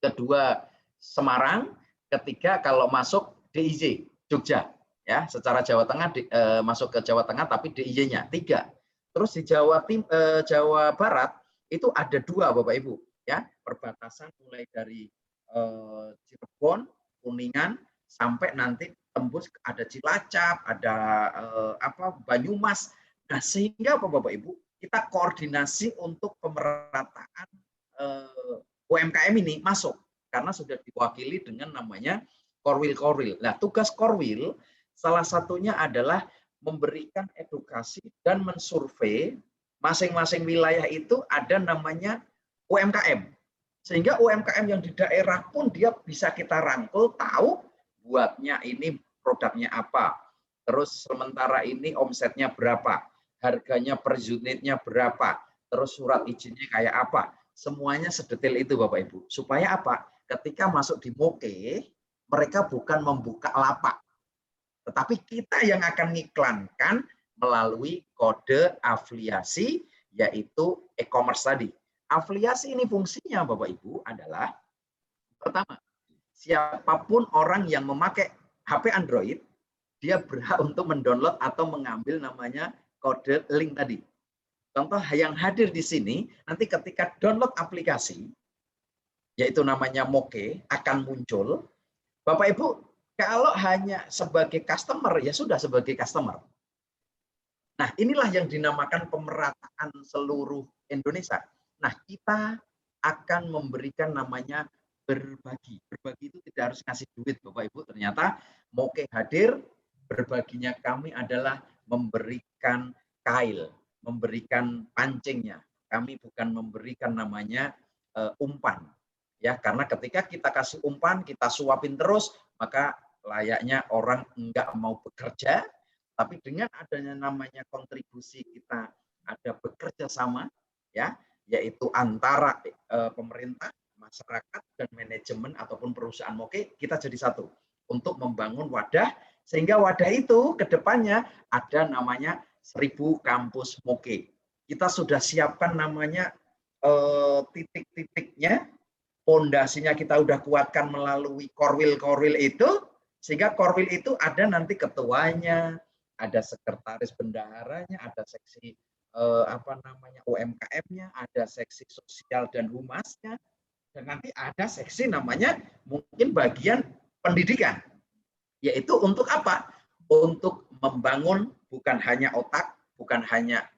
kedua Semarang, ketiga kalau masuk DIY Jogja, ya secara Jawa Tengah masuk ke Jawa Tengah tapi DIY-nya 3. Terus di Jawa Barat itu ada 2 Bapak Ibu, ya perbatasan mulai dari Cirebon, Kuningan sampai nanti tembus ada Cilacap, ada Banyumas. Nah sehingga Bapak Ibu kita koordinasi untuk pemerataan UMKM ini masuk karena sudah diwakili dengan namanya Korwil. Nah, tugas Korwil salah satunya adalah memberikan edukasi dan mensurvei masing-masing wilayah itu ada namanya UMKM. Sehingga UMKM yang di daerah pun dia bisa kita rangkul, tahu buatnya ini produknya apa. Terus sementara ini omsetnya berapa, harganya per unitnya berapa, terus surat izinnya kayak apa. Semuanya sedetail itu Bapak Ibu. Supaya apa? Ketika masuk di Moke, mereka bukan membuka lapak. Tetapi kita yang akan ngiklankan melalui kode afiliasi, yaitu e-commerce tadi. Afiliasi ini fungsinya Bapak Ibu adalah, pertama, siapapun orang yang memakai HP Android, dia berhak untuk mendownload atau mengambil namanya kode link tadi. Contoh yang hadir di sini, nanti ketika download aplikasi, yaitu namanya Moke, akan muncul. Bapak Ibu, kalau hanya sebagai customer, ya sudah sebagai customer. Nah, inilah yang dinamakan pemerataan seluruh Indonesia. Nah, kita akan memberikan namanya berbagi. Berbagi itu tidak harus ngasih duit, Bapak Ibu. Ternyata Moke hadir, berbaginya kami adalah memberikan kail, memberikan pancingnya. Kami bukan memberikan namanya umpan. Ya, karena ketika kita kasih umpan, kita suapin terus, maka layaknya orang enggak mau bekerja, tapi dengan adanya namanya kontribusi kita ada bekerja sama, ya, yaitu antara pemerintah, masyarakat, dan manajemen ataupun perusahaan Moke, kita jadi satu untuk membangun wadah, sehingga wadah itu ke depannya ada namanya 1000 kampus Moke. Kita sudah siapkan namanya titik-titiknya, pondasinya kita udah kuatkan melalui korwil itu, sehingga korwil itu ada nanti ketuanya, ada sekretaris bendaharanya, ada seksi UMKM-nya, ada seksi sosial dan humasnya, dan nanti ada seksi namanya mungkin bagian pendidikan, yaitu untuk apa? Untuk membangun bukan hanya otak, bukan hanya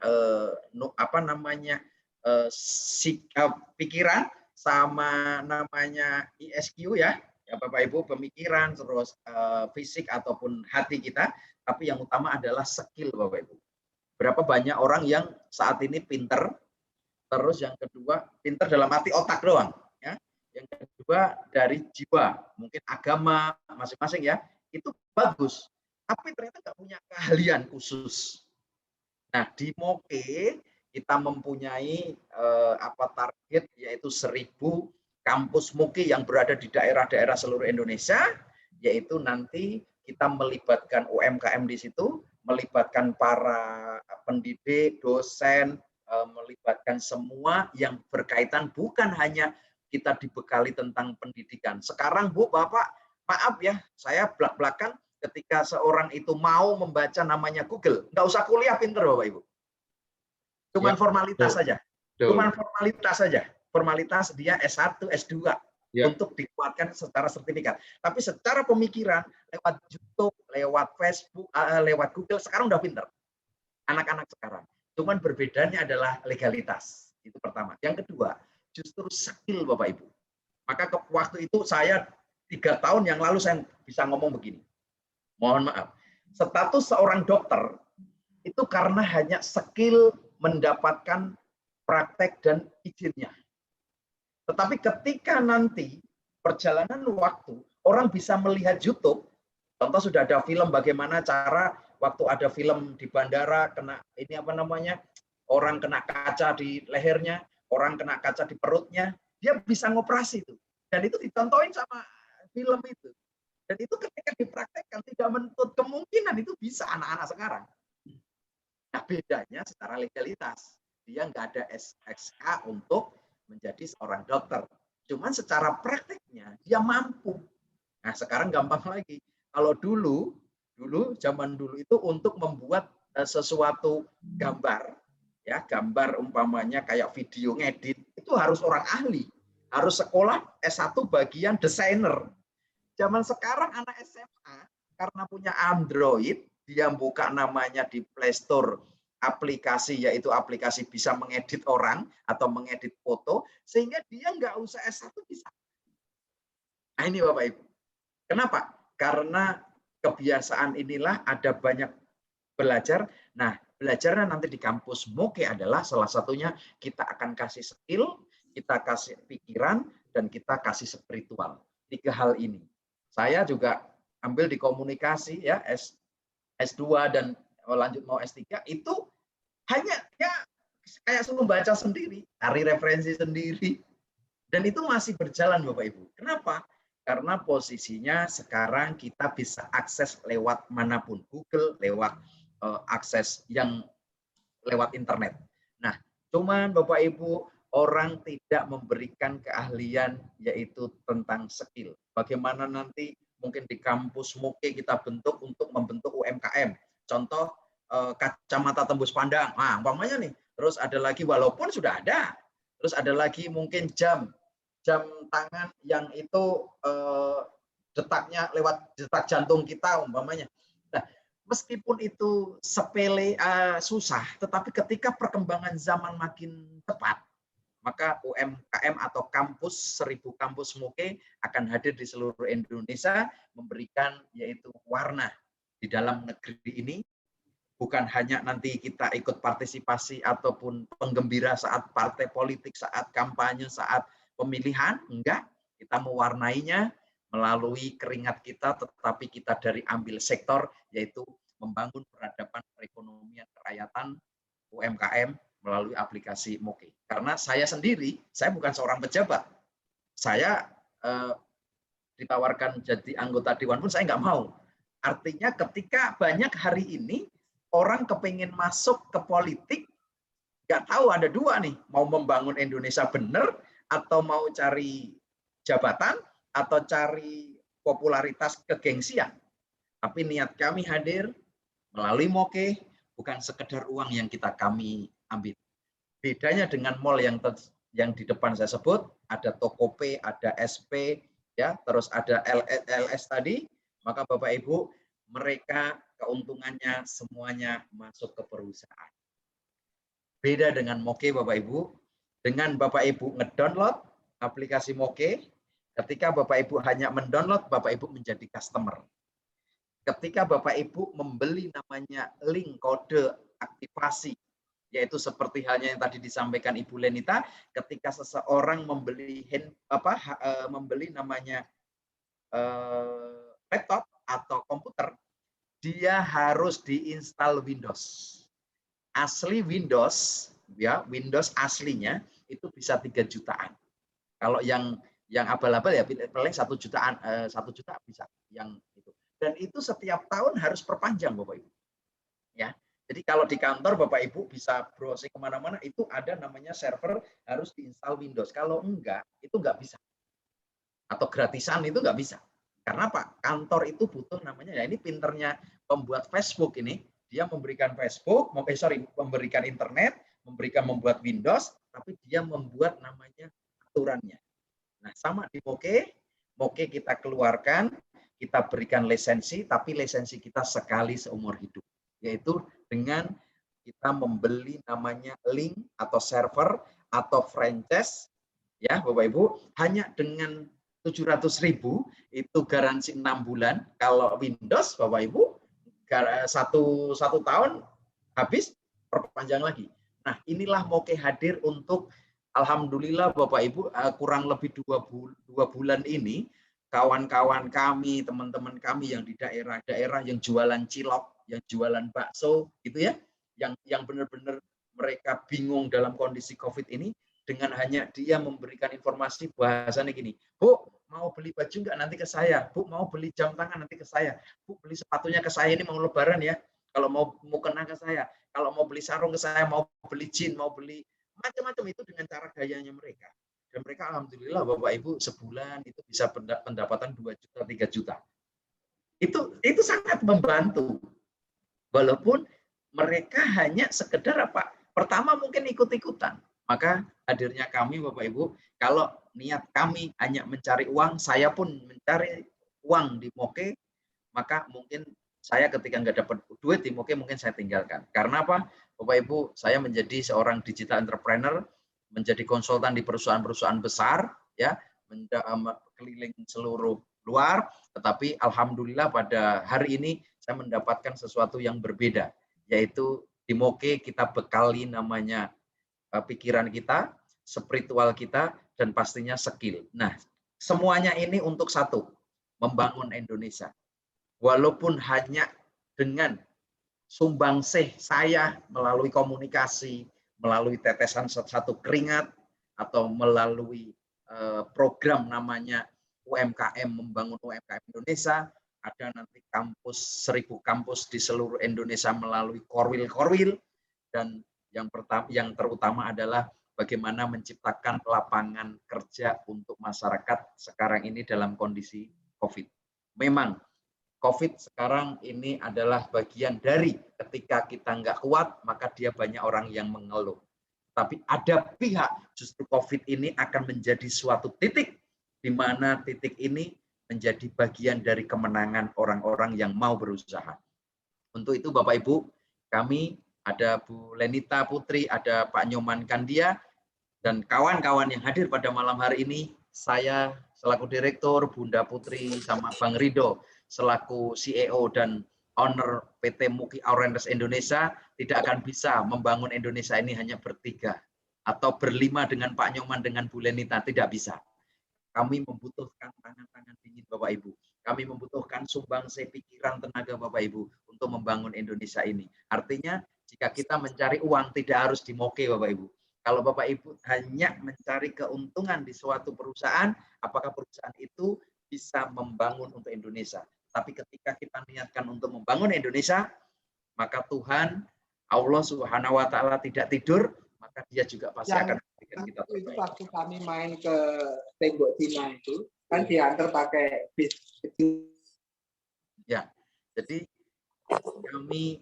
pikiran, sama namanya ISQ ya Bapak Ibu, pemikiran, terus fisik ataupun hati kita, tapi yang utama adalah skill Bapak Ibu. Berapa banyak orang yang saat ini pinter, terus yang kedua pinter dalam arti otak doang, ya. Yang kedua dari jiwa, mungkin agama masing-masing ya, itu bagus, tapi ternyata nggak punya keahlian khusus. Nah, di Moke kita mempunyai target yaitu 1000 kampus Moke yang berada di daerah-daerah seluruh Indonesia, yaitu nanti kita melibatkan UMKM di situ, melibatkan para pendidik, dosen, melibatkan semua yang berkaitan, bukan hanya kita dibekali tentang pendidikan. Sekarang Bu, Bapak, maaf ya, saya belak-belakan ketika seorang itu mau membaca namanya Google, nggak usah kuliah pinter Bapak Ibu. Cuman formalitas saja. Cuman formalitas saja. Formalitas dia S1, S2 untuk dikuatkan secara sertifikat. Tapi secara pemikiran lewat YouTube, lewat Facebook, lewat Google sekarang udah pinter. Anak-anak sekarang. Cuman berbedanya adalah legalitas. Itu pertama. Yang kedua, justru skill Bapak Ibu. Maka waktu itu saya 3 tahun yang lalu saya bisa ngomong begini. Mohon maaf. Status seorang dokter itu karena hanya skill mendapatkan praktek dan izinnya. Tetapi ketika nanti perjalanan waktu, orang bisa melihat YouTube, contoh sudah ada film bagaimana cara waktu ada film di bandara kena ini orang kena kaca di lehernya, orang kena kaca di perutnya, dia bisa ngoperasi itu. Dan itu ditontonin sama film itu. Dan itu ketika dipraktekkan tidak menutup kemungkinan itu bisa anak-anak sekarang. Nah, bedanya secara legalitas. Dia nggak ada SK untuk menjadi seorang dokter. Cuman secara prakteknya dia mampu. Nah, sekarang gampang lagi. Kalau dulu zaman dulu itu untuk membuat sesuatu gambar, ya gambar umpamanya kayak video ngedit, itu harus orang ahli, harus sekolah S1 bagian desainer. Zaman sekarang anak SMA karena punya Android, dia buka namanya di Play Store aplikasi, yaitu aplikasi bisa mengedit orang atau mengedit foto, sehingga dia nggak usah S1 bisa. Nah ini Bapak Ibu. Kenapa? Karena kebiasaan inilah ada banyak belajar. Nah, belajarnya nanti di kampus Moke adalah salah satunya kita akan kasih skill, kita kasih pikiran, dan kita kasih spiritual. 3 hal ini. Saya juga ambil di komunikasi ya, S2 dan lanjut mau S3 itu hanya ya kayak suruh baca sendiri, cari referensi sendiri. Dan itu masih berjalan Bapak Ibu. Kenapa? Karena posisinya sekarang kita bisa akses lewat manapun, Google, lewat akses yang lewat internet. Nah, cuman Bapak Ibu, orang tidak memberikan keahlian yaitu tentang skill. Bagaimana nanti mungkin di kampus Moke kita bentuk untuk membentuk UMKM. Contoh kacamata tembus pandang. Nah, umpamanya nih. Terus ada lagi walaupun sudah ada. Terus ada lagi mungkin jam tangan yang itu detaknya lewat detak jantung kita umpamanya. Nah, meskipun itu sepele susah, tetapi ketika perkembangan zaman makin cepat, maka UMKM atau kampus 1000 kampus Moke akan hadir di seluruh Indonesia memberikan yaitu warna di dalam negeri ini. Bukan hanya nanti kita ikut partisipasi ataupun penggembira saat partai politik, saat kampanye, saat pemilihan, enggak. Kita mewarnainya melalui keringat kita, tetapi kita dari ambil sektor, yaitu membangun peradaban perekonomian kerakyatan UMKM melalui aplikasi Moke. Karena saya sendiri, saya bukan seorang pejabat. Saya ditawarkan jadi anggota Dewan pun saya nggak mau. Artinya ketika banyak hari ini, orang kepingin masuk ke politik, nggak tahu ada 2 nih, mau membangun Indonesia benar, atau mau cari jabatan, atau cari popularitas kegengsian. Tapi niat kami hadir melalui Moke, bukan sekedar uang yang kami ambil. Bedanya dengan mall yang di depan saya sebut, ada Tokope, ada SP, ya, terus ada LS tadi, maka Bapak Ibu, mereka keuntungannya semuanya masuk ke perusahaan. Beda dengan Moke Bapak Ibu, dengan Bapak Ibu ngedownload aplikasi Moke, ketika Bapak Ibu hanya mendownload, Bapak Ibu menjadi customer. Ketika Bapak Ibu membeli namanya link kode aktivasi, yaitu seperti halnya yang tadi disampaikan Ibu Lenita, ketika seseorang membeli membeli namanya laptop atau komputer, dia harus diinstal Windows. Asli Windows, ya Windows aslinya itu bisa 3 jutaan. Kalau yang abal-abal ya paling 1 jutaan, 1 juta bisa yang itu. Dan itu setiap tahun harus perpanjang Bapak Ibu. Ya. Jadi kalau di kantor Bapak Ibu bisa browsing kemana-mana, itu ada namanya server harus diinstal Windows. Kalau enggak, itu enggak bisa. Atau gratisan itu enggak bisa. Karena Pak, kantor itu butuh namanya, ya ini pinternya pembuat Facebook ini, dia memberikan Facebook, memberikan internet, membuat Windows, tapi dia membuat namanya aturannya. Nah, sama di Moke kita keluarkan, kita berikan lisensi, tapi lisensi kita sekali seumur hidup, yaitu dengan kita membeli namanya link atau server atau franchise, ya Bapak Ibu, hanya dengan 700.000 itu garansi 6 bulan. Kalau Windows Bapak Ibu satu tahun habis perpanjang lagi. Nah, inilah Moke hadir untuk alhamdulillah Bapak Ibu kurang lebih 2 bulan ini kawan-kawan kami, teman-teman kami yang di daerah-daerah yang jualan cilok, yang jualan bakso gitu ya, yang benar-benar mereka bingung dalam kondisi Covid ini, dengan hanya dia memberikan informasi bahasanya gini, Bu, mau beli baju nggak nanti ke saya, Bu, mau beli jam tangan nanti ke saya, Bu, beli sepatunya ke saya, ini mau lebaran ya, kalau mau kena ke saya, kalau mau beli sarung ke saya, mau beli jin, mau beli macam-macam itu dengan cara gayanya mereka. Dan mereka alhamdulillah Bapak Ibu sebulan itu bisa pendapatan 2 juta, 3 juta. Itu sangat membantu. Walaupun mereka hanya sekedar apa? Pertama mungkin ikut-ikutan. Maka hadirnya kami Bapak Ibu, kalau niat kami hanya mencari uang, saya pun mencari uang di Moke, maka mungkin saya ketika nggak dapat duit di Moke mungkin saya tinggalkan. Karena apa? Bapak Ibu, saya menjadi seorang digital entrepreneur, menjadi konsultan di perusahaan-perusahaan besar, ya, keliling seluruh luar, tetapi alhamdulillah pada hari ini saya mendapatkan sesuatu yang berbeda, yaitu di Moke kita bekali namanya pikiran kita, spiritual kita, dan pastinya skill. Nah, semuanya ini untuk satu, membangun Indonesia. Walaupun hanya dengan sumbangsih saya melalui komunikasi, melalui tetesan satu keringat, atau melalui program namanya UMKM, membangun UMKM Indonesia, ada nanti kampus 1000 kampus di seluruh Indonesia melalui korwil-korwil, dan yang terutama adalah bagaimana menciptakan lapangan kerja untuk masyarakat sekarang ini dalam kondisi COVID. Memang COVID sekarang ini adalah bagian dari ketika kita nggak kuat, maka dia banyak orang yang mengeluh. Tapi ada pihak justru COVID ini akan menjadi suatu titik di mana titik ini menjadi bagian dari kemenangan orang-orang yang mau berusaha. Untuk itu Bapak Ibu, kami ada Bu Lenita Putri, ada Pak Nyoman Kandia, dan kawan-kawan yang hadir pada malam hari ini, saya selaku Direktur, Bunda Putri, sama Bang Rido, selaku CEO dan owner PT Muki Aurandes Indonesia, tidak akan bisa membangun Indonesia ini hanya bertiga, atau berlima dengan Pak Nyoman, dengan Bu Lenita, tidak bisa. Kami membutuhkan tangan-tangan dingin Bapak Ibu. Kami membutuhkan sumbangsih pikiran, tenaga Bapak Ibu untuk membangun Indonesia ini. Artinya jika kita mencari uang tidak harus di Moke Bapak Ibu. Kalau Bapak Ibu hanya mencari keuntungan di suatu perusahaan, apakah perusahaan itu bisa membangun untuk Indonesia? Tapi ketika kita niatkan untuk membangun Indonesia, maka Tuhan, Allah Subhanahu wa Ta'ala tidak tidur, maka Dia juga pasti akan memberikan kita terbaik. Itu waktu kami main ke Tembok Cina itu, kan diantar pakai bis kecil. Ya, jadi kami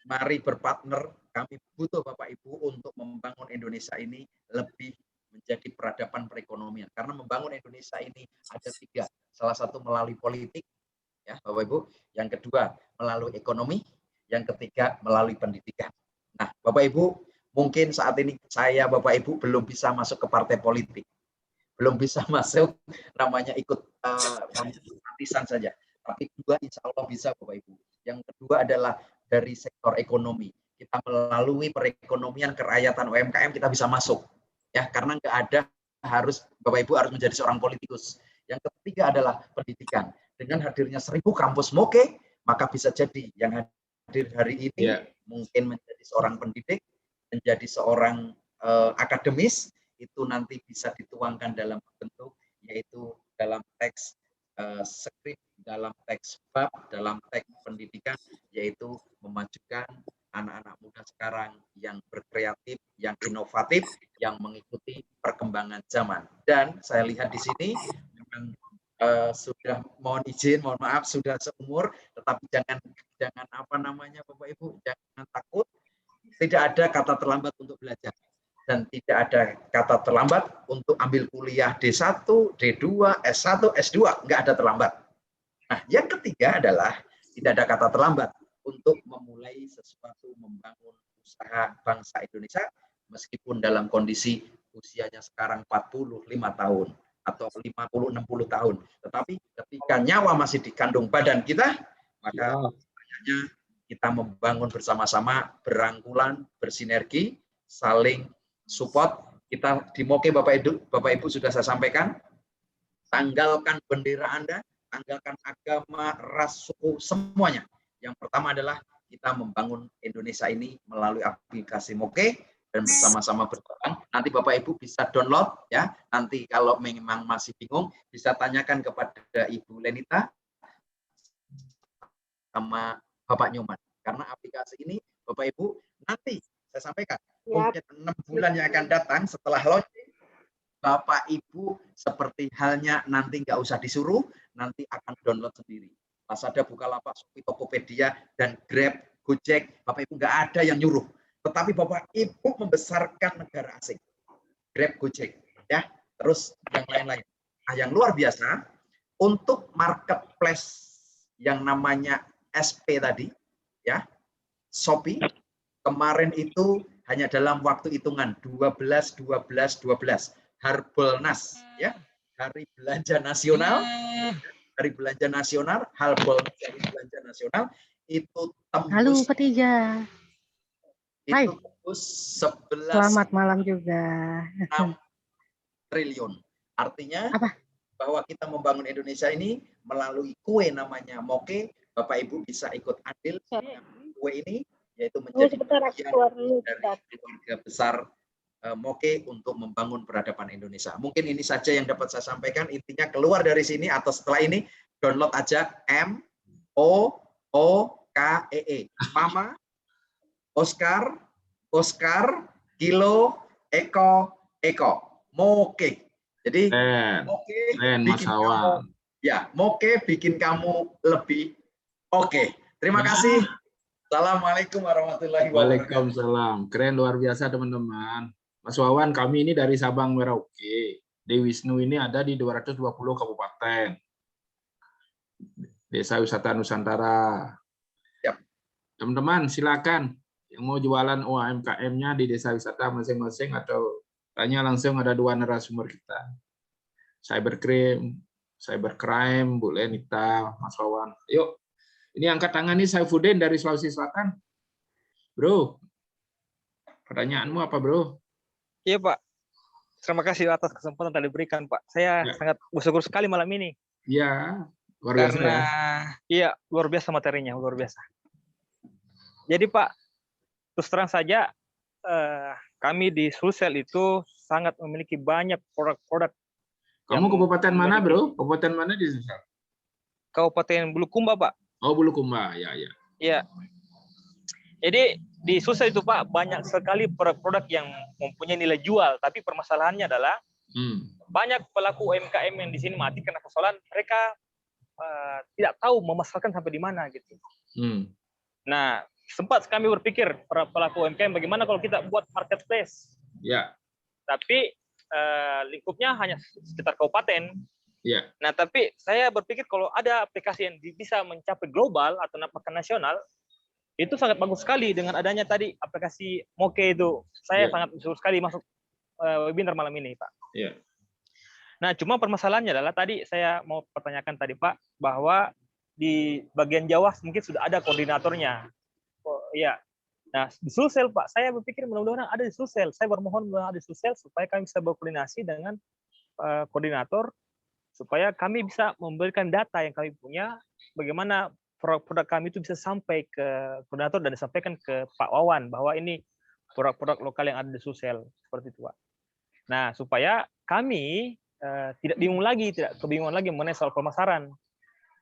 mari berpartner, kami butuh Bapak Ibu untuk membangun Indonesia ini lebih menjadi peradaban perekonomian. Karena membangun Indonesia ini ada 3. Salah satu melalui politik, ya Bapak Ibu. Yang kedua melalui ekonomi. Yang ketiga melalui pendidikan. Nah Bapak Ibu, mungkin saat ini saya Bapak Ibu belum bisa masuk ke partai politik. Belum bisa masuk namanya ikut simpatisan saja. Tapi 2 insya Allah bisa Bapak Ibu. Yang kedua adalah dari sektor ekonomi. Kita melalui perekonomian kerakyatan UMKM kita bisa masuk. Ya, karena nggak ada harus Bapak Ibu harus menjadi seorang politikus. Yang ketiga adalah pendidikan. Dengan hadirnya 1000 kampus Moke, maka bisa jadi yang hadir hari ini mungkin menjadi seorang pendidik, menjadi seorang akademis, itu nanti bisa dituangkan dalam bentuk yaitu dalam teks skrip, dalam teks bab, dalam teks pendidikan, yaitu memajukan anak-anak muda sekarang yang berkreatif, yang inovatif, yang mengikuti perkembangan zaman. Dan saya lihat di sini memang sudah mohon izin, mohon maaf sudah seumur, tetapi jangan apa namanya Bapak Ibu, jangan takut. Tidak ada kata terlambat untuk belajar. Dan tidak ada kata terlambat untuk ambil kuliah D1, D2, S1, S2, nggak ada terlambat. Nah, yang ketiga adalah tidak ada kata terlambat untuk memulai sesuatu, membangun usaha bangsa Indonesia, meskipun dalam kondisi usianya sekarang 45 tahun atau 50-60 tahun. Tetapi ketika nyawa masih dikandung badan kita, maka sebenarnya kita membangun bersama-sama, berangkulan, bersinergi, saling support. Kita di Moke Bapak Ibu sudah saya sampaikan, tanggalkan bendera Anda, tanggalkan agama, ras, suku, semuanya. Yang pertama adalah kita membangun Indonesia ini melalui aplikasi Moke dan bersama-sama berjuang. Nanti Bapak Ibu bisa download ya. Nanti kalau memang masih bingung bisa tanyakan kepada Ibu Lenita sama Bapak Nyoman. Karena aplikasi ini Bapak Ibu nanti saya sampaikan. Yap. Mungkin 6 bulan yang akan datang setelah launching, Bapak Ibu seperti halnya nanti nggak usah disuruh, nanti akan download sendiri. Pas ada Bukalapak, Shopee, Tokopedia, dan Grab, Gojek, Bapak Ibu nggak ada yang nyuruh. Tetapi Bapak Ibu membesarkan negara asing. Grab, Gojek, ya, terus yang lain-lain. Nah, yang luar biasa, untuk marketplace yang namanya SP tadi, ya, Shopee, kemarin itu hanya dalam waktu hitungan 12. Harbolnas, ya, Hari Belanja Nasional, Hari Belanja Nasional, Harbolnas Hari Belanja Nasional itu tembus. Halo ketiga. Itu Hai. tembus 11 Selamat malam juga. 6 triliun. Artinya Apa? bahwa kita membangun Indonesia ini melalui kue namanya Moke. Bapak Ibu bisa ikut andil kue ini, yaitu menjadi bagian dari keluarga besar Moke untuk membangun peradaban Indonesia. Mungkin ini saja yang dapat saya sampaikan. Intinya keluar dari sini atau setelah ini download aja MOOKEE. Mama, Oscar, Kilo, Eko, Moke. Jadi Moke bikin kamu, ya, Moke bikin kamu lebih oke. Terima kasih. Assalamualaikum warahmatullahi wabarakatuh. Waalaikumsalam. Keren, luar biasa teman-teman. Mas Wawan, kami ini dari Sabang Merauke. Di Wisnu ini ada di 220 kabupaten. Desa Wisata Nusantara. Yap. Teman-teman, silakan yang mau jualan UMKM-nya di desa wisata masing-masing atau tanya langsung, ada 2 narasumber kita. Cybercrime, Bu Lenita, Mas Wawan. Yuk, ini angkat tangan nih Saifuddin dari Sulawesi Selatan. Bro, pertanyaanmu apa, bro? Iya, Pak. Terima kasih atas kesempatan yang diberikan, Pak. Saya sangat bersyukur sekali malam ini. Iya, luar biasa. Karena iya, luar biasa materinya, luar biasa. Jadi, Pak, terus terang saja kami di Sulsel itu sangat memiliki banyak produk-produk. Kamu kabupaten mana, bro? Kabupaten mana di Sulsel? Kabupaten Bulukumba, Pak. Oh, Bulukumba, ya, ya. Iya. Jadi di Sulsel itu, Pak, banyak sekali produk-produk yang mempunyai nilai jual, tapi permasalahannya adalah banyak pelaku UMKM yang di sini mati karena persoalan mereka tidak tahu memasarkan sampai di mana gitu. Nah, sempat kami berpikir para pelaku UMKM bagaimana kalau kita buat marketplace. Ya. Tapi lingkupnya hanya sekitar kabupaten. Ya. Nah, tapi saya berpikir kalau ada aplikasi yang bisa mencapai global atau nasional, itu sangat bagus sekali dengan adanya tadi aplikasi Moke itu. Saya sangat bersyukur sekali masuk webinar malam ini, Pak. Ya. Nah, cuma permasalahannya adalah tadi saya mau pertanyakan tadi, Pak, bahwa di bagian Jawa mungkin sudah ada koordinatornya. Iya. Nah, di Sulsel, Pak, saya berpikir mudah-mudahan ada di Sulsel. Saya bermohon mudah-mudahan ada di Sulsel supaya kami bisa berkoordinasi dengan koordinator supaya kami bisa memberikan data yang kami punya bagaimana produk kami itu bisa sampai ke koordinator dan disampaikan ke Pak Wawan bahwa ini produk-produk lokal yang ada di Sulsel seperti itu, Pak. Nah, supaya kami tidak kebingungan lagi mengenai soal pemasaran.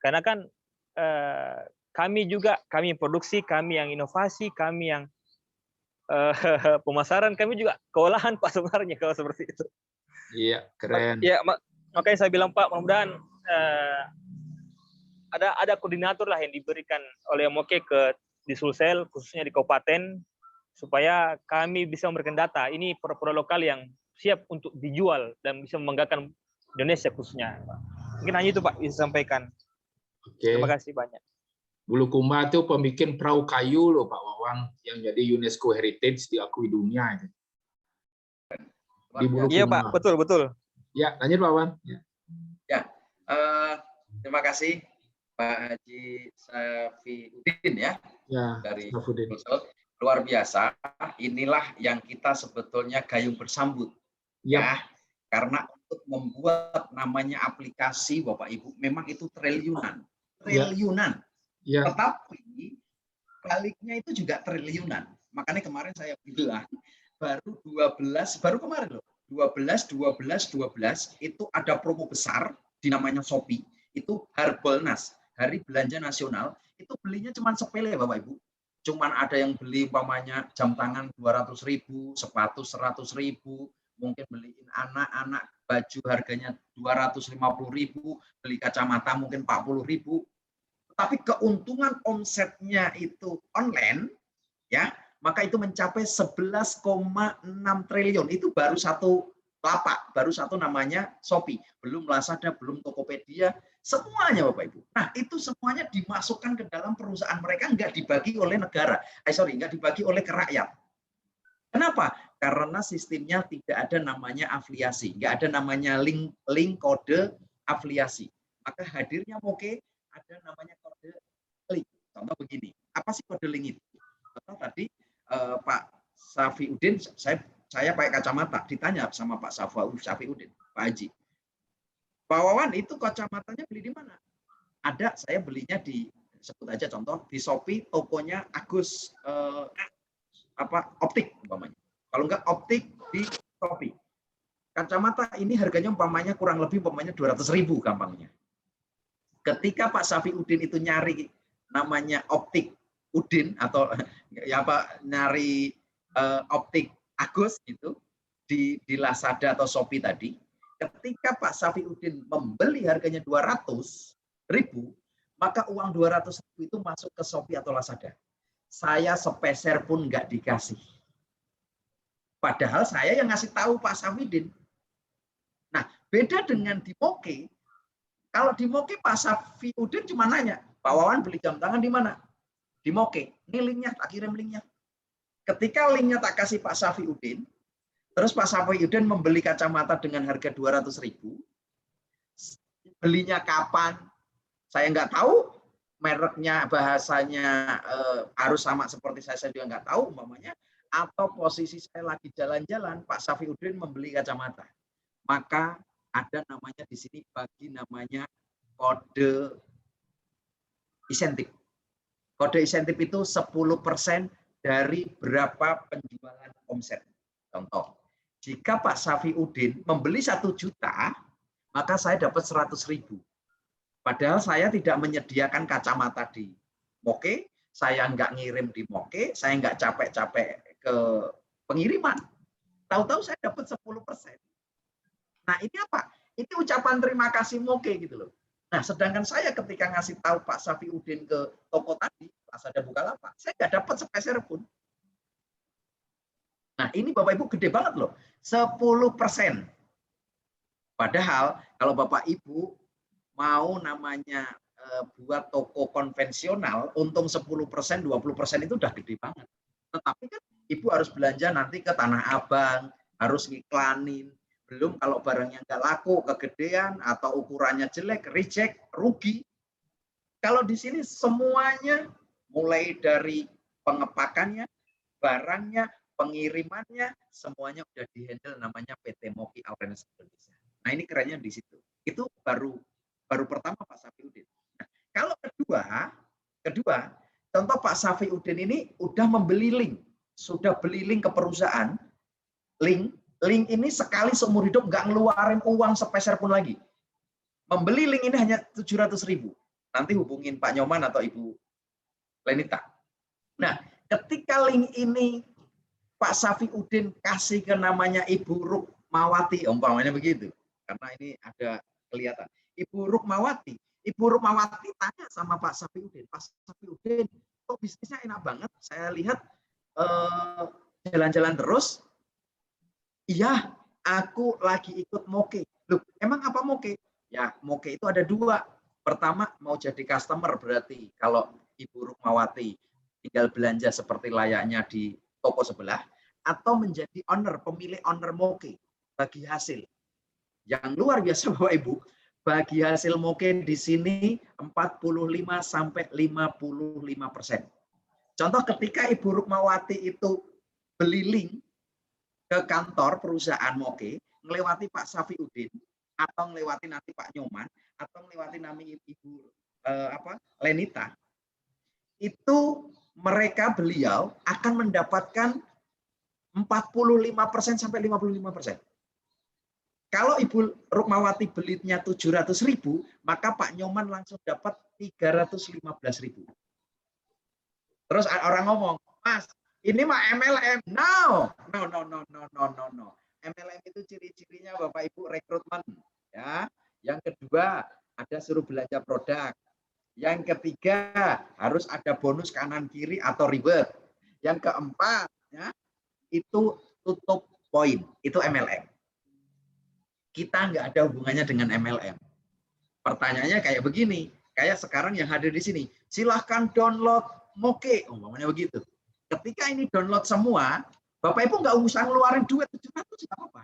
Karena kan kami produksi, kami yang inovasi, kami yang pemasaran, kami juga kewalahan, Pak, sebenarnya kalau seperti itu. Iya, keren. Ya, makanya saya bilang, Pak, mudah-mudahan ada koordinator lah yang diberikan oleh Moke di Sulsel, khususnya di kabupaten, supaya kami bisa memberikan data. Ini produk-produk lokal yang siap untuk dijual dan bisa membanggakan Indonesia khususnya. Mungkin hanya itu, Pak, bisa sampaikan. Oke. Terima kasih banyak. Bulukumba itu pembikin perahu kayu loh, Pak Wawan, yang jadi UNESCO Heritage diakui dunia. Di Bulukumba. Iya, Pak, betul. Ya, lanjut, Pak Wawan. Ya, terima kasih Pak Haji Saifuddin ya dari Sulsel. Luar biasa. Inilah yang kita sebetulnya gayung bersambut ya, karena untuk membuat namanya aplikasi, Bapak Ibu, memang itu triliunan. Ya. Tetapi baliknya itu juga triliunan. Makanya kemarin saya bilang baru kemarin loh, 12 itu ada promo besar di namanya Shopee, itu Harbolnas, Hari Belanja Nasional, itu belinya cuma sepele, Bapak Ibu. cuman ada yang beli umpamanya jam tangan 200.000, sepatu 100.000, mungkin beliin anak-anak baju harganya 250.000, beli kacamata mungkin 40.000. Tapi keuntungan omsetnya itu online, ya, maka itu mencapai 11,6 triliun. Itu baru satu lapak, baru satu namanya Shopee, belum Lazada, belum Tokopedia, semuanya Bapak Ibu. Nah, itu semuanya dimasukkan ke dalam perusahaan mereka, nggak dibagi oleh negara. Nggak dibagi oleh rakyat. Kenapa? Karena sistemnya tidak ada namanya afiliasi, nggak ada namanya link kode afiliasi. Maka hadirnya Moke ada namanya kode link. Contoh begini, apa sih kode link itu? Contoh tadi Pak Safiuddin, saya pakai kacamata, ditanya sama Pak Safiuddin, Pak Haji, Pak Wawan itu kacamatanya beli di mana? Ada, saya belinya di, sebut aja contoh, di Shopee, tokonya Agus optik umpamanya. Kalau enggak optik di Shopee. Kacamata ini harganya umpamanya kurang lebih umpamanya 200.000 gampangnya. Ketika Pak Safiuddin itu nyari namanya optik Udin atau ya apa nyari optik Agus itu di Lazada atau Shopee tadi, ketika Pak Safiuddin membeli harganya 200.000, maka uang 200.000 itu masuk ke Shopee atau Lazada. Saya sepeser pun nggak dikasih. Padahal saya yang ngasih tahu Pak Safiuddin. Nah, beda dengan di Moke. Kalau di Moke Pak Safiuddin cuma nanya, Pak Wawan beli jam tangan di mana? Di Moke. Ini linknya, tak kirim linknya. Ketika linknya tak kasih Pak Safiuddin, terus Pak Safiuddin membeli kacamata dengan harga 200.000, belinya kapan? Saya nggak tahu, mereknya, bahasanya harus sama seperti saya juga nggak tahu, umpamanya. Atau posisi saya lagi jalan-jalan, Pak Safiuddin membeli kacamata. Maka ada namanya di sini bagi namanya kode insentif. Kode insentif itu 10% dari berapa penjualan omset. Contoh, jika Pak Safiuddin membeli 1 juta, maka saya dapat 100.000. Padahal saya tidak menyediakan kacamata di Moke, saya nggak ngirim di Moke, saya nggak capek-capek ke pengiriman. Tahu-tahu saya dapat 10%. Nah, ini apa? Ini ucapan terima kasih Moke gitu loh. Nah, sedangkan saya ketika ngasih tahu Pak Safiuddin ke toko tadi, Lazada Bukalapak, saya nggak dapat sepeser pun. Nah, ini Bapak Ibu gede banget loh, 10%. Padahal kalau Bapak Ibu mau namanya buat toko konvensional, untung 10%, 20% itu udah gede banget. Tetapi kan Ibu harus belanja nanti ke Tanah Abang, harus ngiklanin. Belum kalau barangnya nggak laku, kegedean, atau ukurannya jelek, reject, rugi. Kalau di sini semuanya, mulai dari pengepakannya, barangnya, pengirimannya, semuanya udah dihandle namanya PT Moke Awareness Indonesia. Nah, ini kerennya di situ. Itu baru pertama Pak Safiuddin. Nah, kalau kedua, contoh Pak Safiuddin ini udah membeli link, sudah beli link ke perusahaan, link ini sekali seumur hidup nggak ngeluarin uang sepeser pun lagi. Membeli link ini hanya 700.000. Nanti hubungin Pak Nyoman atau Ibu Lenita. Nah, ketika link ini Pak Safiuddin kasih ke namanya Ibu Rukmawati, umpamanya begitu. Karena ini ada kelihatan. Ibu Rukmawati tanya sama Pak Safiuddin, Pak Safiuddin, kok bisnisnya enak banget? Saya lihat jalan-jalan terus. Iya, aku lagi ikut Moke. Loh, emang apa Moke? Ya, Moke itu ada 2. Pertama, mau jadi customer berarti kalau Ibu Rukmawati tinggal belanja seperti layaknya di toko sebelah, atau menjadi owner, pemilik owner Moke, bagi hasil. Yang luar biasa Bapak Ibu, bagi hasil Moke di sini 45-55%. Contoh ketika Ibu Rukmawati itu beli link ke kantor perusahaan Moke, melewati Pak Safiuddin, atau melewati nanti Pak Nyoman, atau melewati namanya Ibu Lenita, itu beliau akan mendapatkan 45% sampai 55%. Kalau Ibu Rukmawati belinya 700.000, maka Pak Nyoman langsung dapat 315.000. Terus orang ngomong, Mas, ini mah MLM. No. MLM itu ciri-cirinya Bapak Ibu rekrutmen. Ya. Yang kedua, ada suruh belanja produk. Yang ketiga, harus ada bonus kanan kiri atau reward. Yang keempat, ya, itu tutup poin. Itu MLM. Kita nggak ada hubungannya dengan MLM. Pertanyaannya kayak begini. Kayak sekarang yang hadir di sini. Silahkan download Moke. Umpamanya begitu. Ketika ini download semua, Bapak Ibu nggak usah ngeluarin duit 700, nggak apa-apa.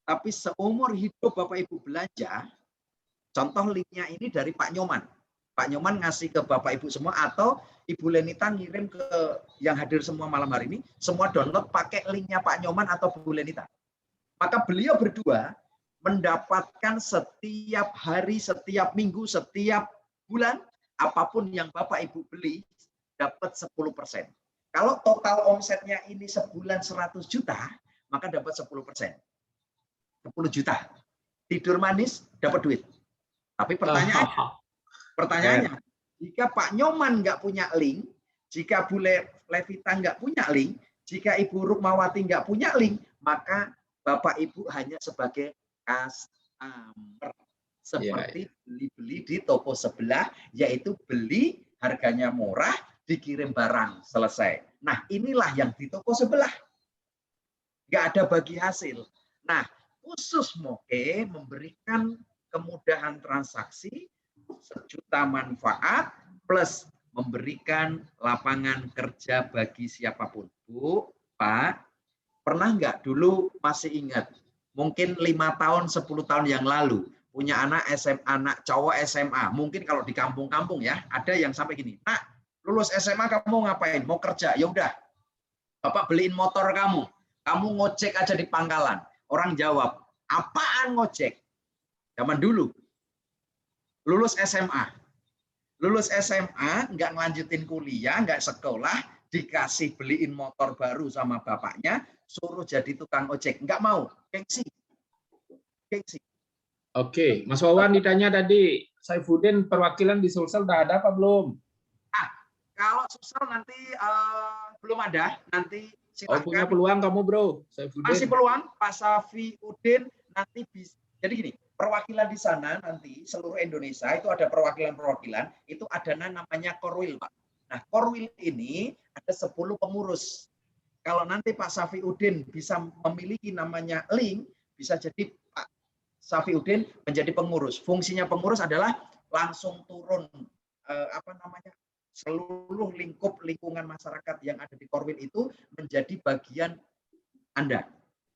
Tapi seumur hidup Bapak Ibu belanja, contoh linknya ini dari Pak Nyoman. Pak Nyoman ngasih ke Bapak Ibu semua, atau Ibu Lenita ngirim ke yang hadir semua malam hari ini, semua download pakai linknya Pak Nyoman atau Bu Lenita. Maka beliau berdua mendapatkan setiap hari, setiap minggu, setiap bulan, apapun yang Bapak Ibu beli, dapat 10%. Kalau total omsetnya ini sebulan 100 juta, maka dapat 10%. 10 juta. Tidur manis, dapat duit. Tapi pertanyaannya, jika Pak Nyoman nggak punya link, jika Bu Levita nggak punya link, jika Ibu Rukmawati nggak punya link, maka Bapak Ibu hanya sebagai customer. Seperti beli-beli di toko sebelah, yaitu beli harganya murah, dikirim barang, selesai. Nah, inilah yang di toko sebelah. Nggak ada bagi hasil. Nah, khusus Moke memberikan kemudahan transaksi, sejuta manfaat, plus memberikan lapangan kerja bagi siapapun. Bu, Pak, pernah nggak dulu masih ingat, mungkin 5 tahun, 10 tahun yang lalu, punya anak SMA, anak cowok SMA, mungkin kalau di kampung-kampung ya, ada yang sampai gini, Nak, lulus SMA kamu ngapain? Mau kerja? Ya udah, Bapak beliin motor kamu ngojek aja di pangkalan. Orang jawab, apaan ngojek? Zaman dulu, lulus SMA, nggak ngelanjutin kuliah, nggak sekolah, dikasih beliin motor baru sama bapaknya, suruh jadi tukang ojek, nggak mau, gengsi. Oke, Mas Wawan ditanya tadi, Saifuddin perwakilan di Sulsel udah ada apa belum? Kalau Sulsel nanti belum ada, nanti silakan. Punya peluang kamu bro, Saifuddin. Masih peluang, Pak Safiuddin nanti bisa. Jadi gini, perwakilan di sana nanti seluruh Indonesia itu ada perwakilan-perwakilan, itu ada namanya Korwil, Pak. Nah, Korwil ini ada 10 pengurus. Kalau nanti Pak Safiuddin bisa memiliki namanya link, bisa jadi Pak Safiuddin menjadi pengurus. Fungsinya pengurus adalah langsung turun seluruh lingkungan masyarakat yang ada di Korwil itu menjadi bagian Anda.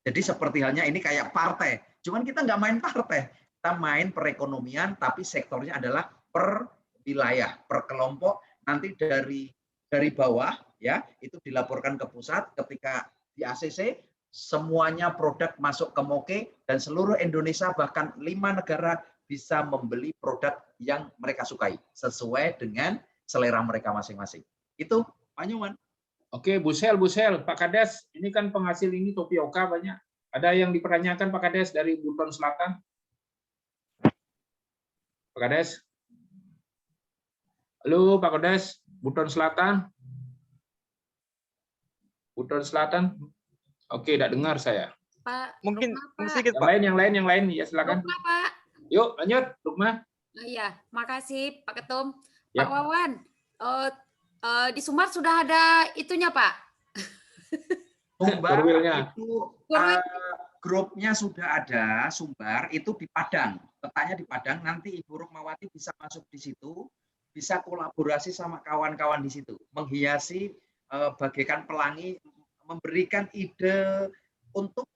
Jadi seperti halnya ini kayak partai. Cuman kita nggak main partai, kita main perekonomian, tapi sektornya adalah per wilayah, per kelompok. Nanti dari bawah ya itu dilaporkan ke pusat, ketika di ACC semuanya produk masuk ke Moke dan seluruh Indonesia bahkan 5 negara bisa membeli produk yang mereka sukai sesuai dengan selera mereka masing-masing. Itu Pak Nyoman. Oke, Busel, Pak Kades, ini kan penghasil ini tapioka banyak. Ada yang dipertanyakan Pak Kades dari Buton Selatan? Pak Kades? Halo Pak Kades, Buton Selatan? Buton Selatan? Oke, tidak dengar saya. Pak, Mungkin Rukma, Pak. sedikit Pak. Yang lain, ya silakan. Rukma, Pak. Yuk, lanjut, Rukma. Iya, makasih Pak Ketum. Ya. Pak Wawan, di Sumbar sudah ada itunya, Pak. Sumbar Korwilnya. itu grupnya sudah ada, Sumbar itu di Padang. Letaknya di Padang, nanti Ibu Rukmawati bisa masuk di situ, bisa kolaborasi sama kawan-kawan di situ, menghiasi bagaikan pelangi, memberikan ide untuk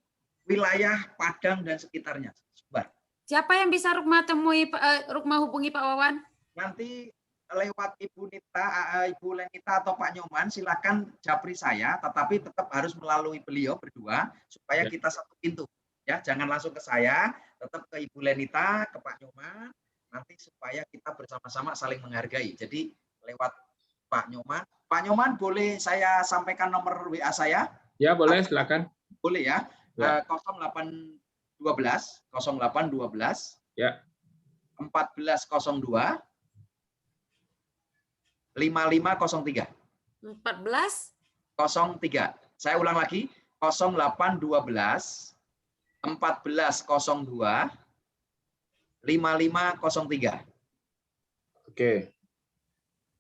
wilayah Padang dan sekitarnya. Sumbar. Siapa yang bisa Rukma temui, Rukma hubungi Pak Wawan? Nanti lewat Ibu Nita, Ibu Lenita atau Pak Nyoman, silakan japri saya, tetapi tetap harus melalui beliau berdua supaya kita satu pintu. Ya, jangan langsung ke saya, tetap ke Ibu Lenita, ke Pak Nyoman, nanti supaya kita bersama-sama saling menghargai. Jadi lewat Pak Nyoman. Pak Nyoman, boleh saya sampaikan nomor WA saya? Ya, boleh, silakan. Boleh ya. 0812 ya. 1402 5503. 03. Saya ulang lagi, 0812 1402 5503. Oke.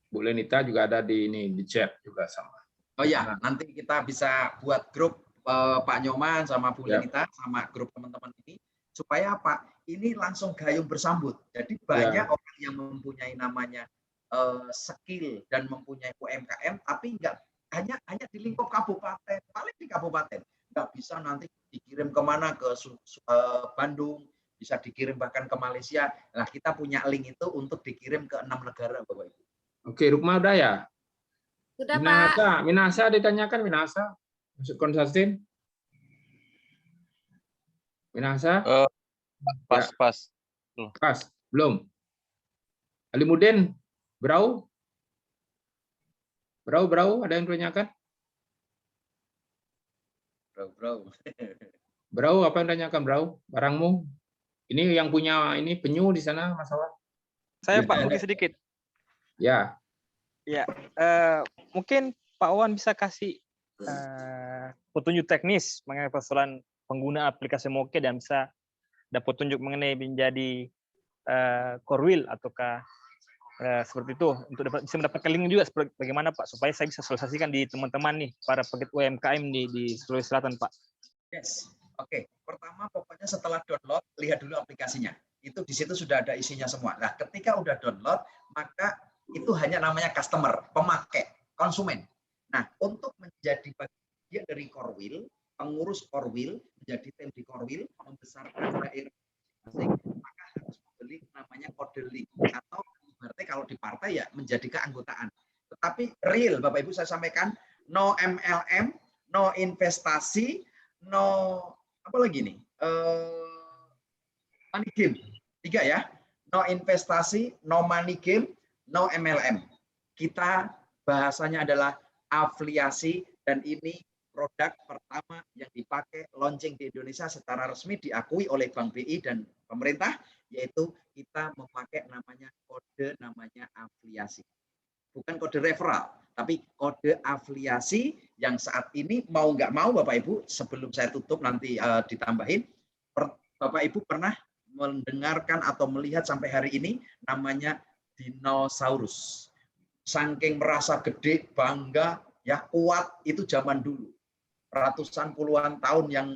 Bu Lenita juga ada di chat juga sama. Oh ya, nanti kita bisa buat grup Pak Nyoman sama Bu Lenita sama grup teman-teman ini supaya apa? Ini langsung gayung bersambut. Jadi banyak orang yang mempunyai namanya skill dan mempunyai UMKM, tapi enggak hanya di lingkup kabupaten, paling di kabupaten. Nggak bisa nanti dikirim kemana ke Bandung, bisa dikirim bahkan ke Malaysia. Nah, kita punya link itu untuk dikirim ke 6 negara, Bapak Ibu. Oke, Rukma udah ya? Sudah, Pak. Minasa ditanyakan, Minasa. Maksud Konstantin? Minasa? Pas. Pas, belum. Alimuddin, Brau, ada yang ditanyakan? Brau, apa yang ditanyakan, Brau? Barangmu? Ini yang punya ini penyu di sana masalah. Saya Pak, mungkin sedikit. Ya. Ya, mungkin Pak Wan bisa kasih petunjuk teknis mengenai persoalan pengguna aplikasi Moke dan bisa dapat petunjuk mengenai menjadi core wheel ataukah seperti itu untuk bisa mendapatkan link juga seperti bagaimana Pak supaya saya bisa sosialisasikan di teman-teman nih para pegiat UMKM di Sulawesi Selatan Pak. Yes. Oke. Pertama pokoknya setelah download lihat dulu aplikasinya. Itu di situ sudah ada isinya semua. Nah, ketika udah download maka itu hanya namanya customer, pemakai, konsumen. Nah, untuk menjadi bagian dari core wheel, pengurus core wheel, menjadi tim di core wheel, membesarkan daerah masing, maka harus membeli namanya kode link atau berarti kalau di partai ya menjadi keanggotaan. Tetapi real, Bapak Ibu saya sampaikan, no MLM, no investasi, no apa lagi nih? Money game. 3 ya. No investasi, no money game, no MLM. Kita bahasanya adalah afiliasi dan ini produk pertama yang dipakai launching di Indonesia secara resmi diakui oleh Bank BI dan pemerintah, yaitu kita memakai namanya kode namanya afiliasi. Bukan kode referral, tapi kode afiliasi yang saat ini mau nggak mau Bapak Ibu, sebelum saya tutup nanti ditambahin, Bapak Ibu pernah mendengarkan atau melihat sampai hari ini namanya dinosaurus. Saking merasa gede, bangga, ya kuat itu zaman dulu. Ratusan puluhan tahun yang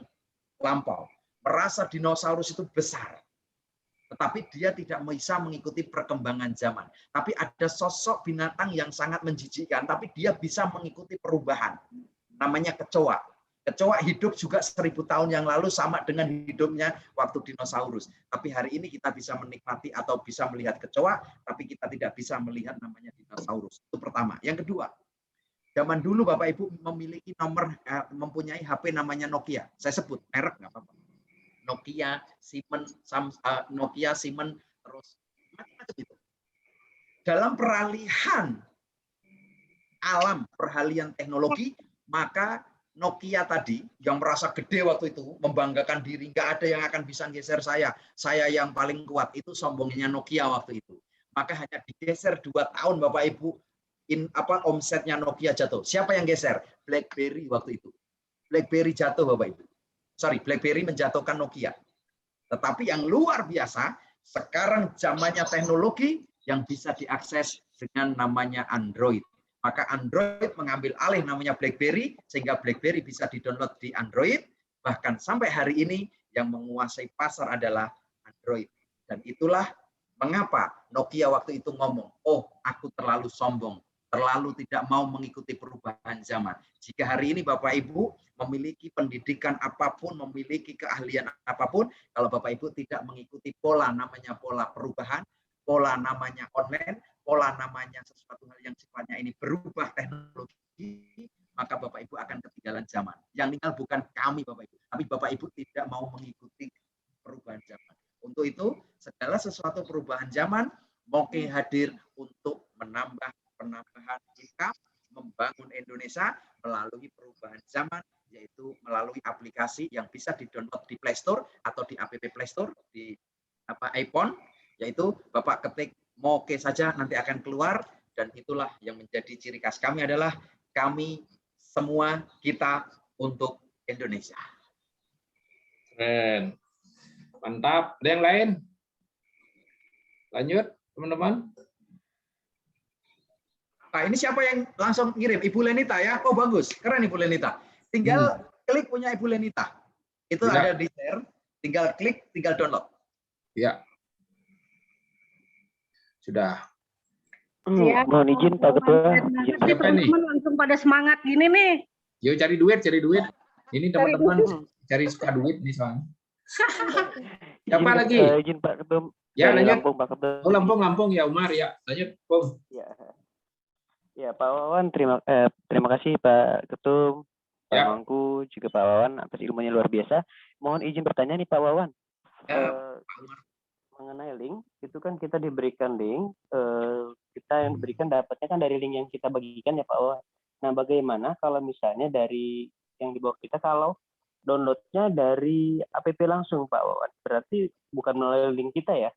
lampau. Merasa dinosaurus itu besar. Tetapi dia tidak bisa mengikuti perkembangan zaman. Tapi ada sosok binatang yang sangat menjijikkan, tapi dia bisa mengikuti perubahan. Namanya kecoa. Kecoa hidup juga 1000 tahun yang lalu sama dengan hidupnya waktu dinosaurus. Tapi hari ini kita bisa menikmati atau bisa melihat kecoa, tapi kita tidak bisa melihat namanya dinosaurus. Itu pertama. Yang kedua, zaman dulu Bapak Ibu memiliki mempunyai HP namanya Nokia. Saya sebut merek nggak apa-apa. Nokia, Siemens, Nokia, Siemens, terus macam-macam itu. Dalam peralihan alam, peralihan teknologi, maka Nokia tadi yang merasa gede waktu itu, membanggakan diri, nggak ada yang akan bisa geser saya yang paling kuat, itu sombongnya Nokia waktu itu. Maka hanya digeser 2 tahun Bapak Ibu, omsetnya Nokia jatuh. Siapa yang geser? BlackBerry waktu itu. BlackBerry jatuh Bapak Ibu. BlackBerry menjatuhkan Nokia. Tetapi yang luar biasa, sekarang zamannya teknologi yang bisa diakses dengan namanya Android. Maka Android mengambil alih namanya BlackBerry, sehingga BlackBerry bisa di-download di Android, bahkan sampai hari ini yang menguasai pasar adalah Android. Dan itulah mengapa Nokia waktu itu ngomong, oh aku terlalu sombong, terlalu tidak mau mengikuti perubahan zaman. Jika hari ini Bapak Ibu memiliki pendidikan apapun, memiliki keahlian apapun, kalau Bapak Ibu tidak mengikuti pola namanya pola perubahan, pola namanya online, pola namanya sesuatu hal yang sifatnya ini berubah teknologi, maka Bapak Ibu akan ketinggalan zaman. Yang tinggal bukan kami Bapak Ibu, tapi Bapak Ibu tidak mau mengikuti perubahan zaman. Untuk itu, segala sesuatu perubahan zaman, Moke hadir untuk menambah penambahan income, membangun Indonesia melalui perubahan zaman, yaitu melalui aplikasi yang bisa di-download di Play Store atau di App Play Store, di iPhone, yaitu Bapak ketik Moke saja nanti akan keluar, dan itulah yang menjadi ciri khas kami adalah kami semua kita untuk Indonesia. Keren. Mantap. Ada yang lain? Lanjut, teman-teman. Nah, ini siapa yang langsung ngirim? Ibu Lenita ya? Oh, bagus. Keren Ibu Lenita. Tinggal klik punya Ibu Lenita. Itu Ya. ada di share. Tinggal klik, tinggal download. Ya. Sudah. Siap. Mohon izin Pak Ketua. Nanti Siapa nih? teman-teman langsung pada semangat gini nih. Yuk cari duit, cari duit. Ini teman-teman cari suka duit nih soalnya. Siapa lagi? Izin Pak Ketua. Ya, Dari lanjut. Lampung Pak Ketua. Oh, Lampung ya Umar ya. Lanjut, Bung. Ya Pak Wawan, terima kasih Pak Ketum, Pak Ya. Mangku, juga Pak Wawan atas ilmunya luar biasa. Mohon izin bertanya nih Pak Wawan. Mengenai link, itu kan kita diberikan link, kita yang diberikan dapatnya kan dari link yang kita bagikan ya Pak Wawan. Nah bagaimana kalau misalnya dari yang di bawah kita kalau downloadnya dari app langsung Pak Wawan, berarti bukan melalui link kita ya?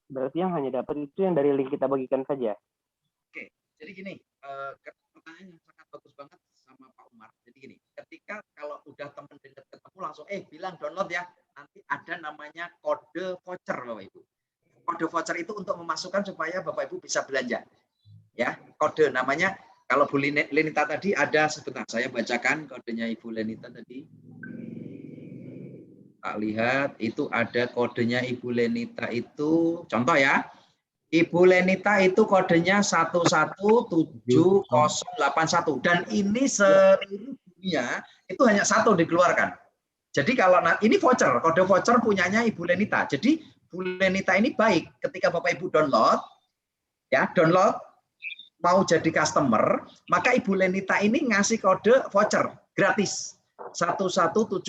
Berarti yang hanya dapat itu yang dari link kita bagikan saja. Oke, jadi gini, pertanyaan yang sangat bagus banget sama Pak Umar. Jadi gini, ketika kalau udah teman dekat ketemu langsung, bilang download ya, nanti ada namanya kode voucher Bapak Ibu. Kode voucher itu untuk memasukkan supaya Bapak Ibu bisa belanja. Ya, kode namanya, kalau Bu Lenita tadi ada, sebentar saya bacakan kodenya Ibu Lenita tadi. Tak lihat, itu ada kodenya Ibu Lenita itu, contoh ya, Ibu Lenita itu kodenya 117081 dan ini seluruh dunia itu hanya satu dikeluarkan. Jadi kalau ini voucher, kode voucher punyanya Ibu Lenita. Jadi Bu Lenita ini baik ketika Bapak Ibu download, ya download mau jadi customer, maka Ibu Lenita ini ngasih kode voucher gratis 117081.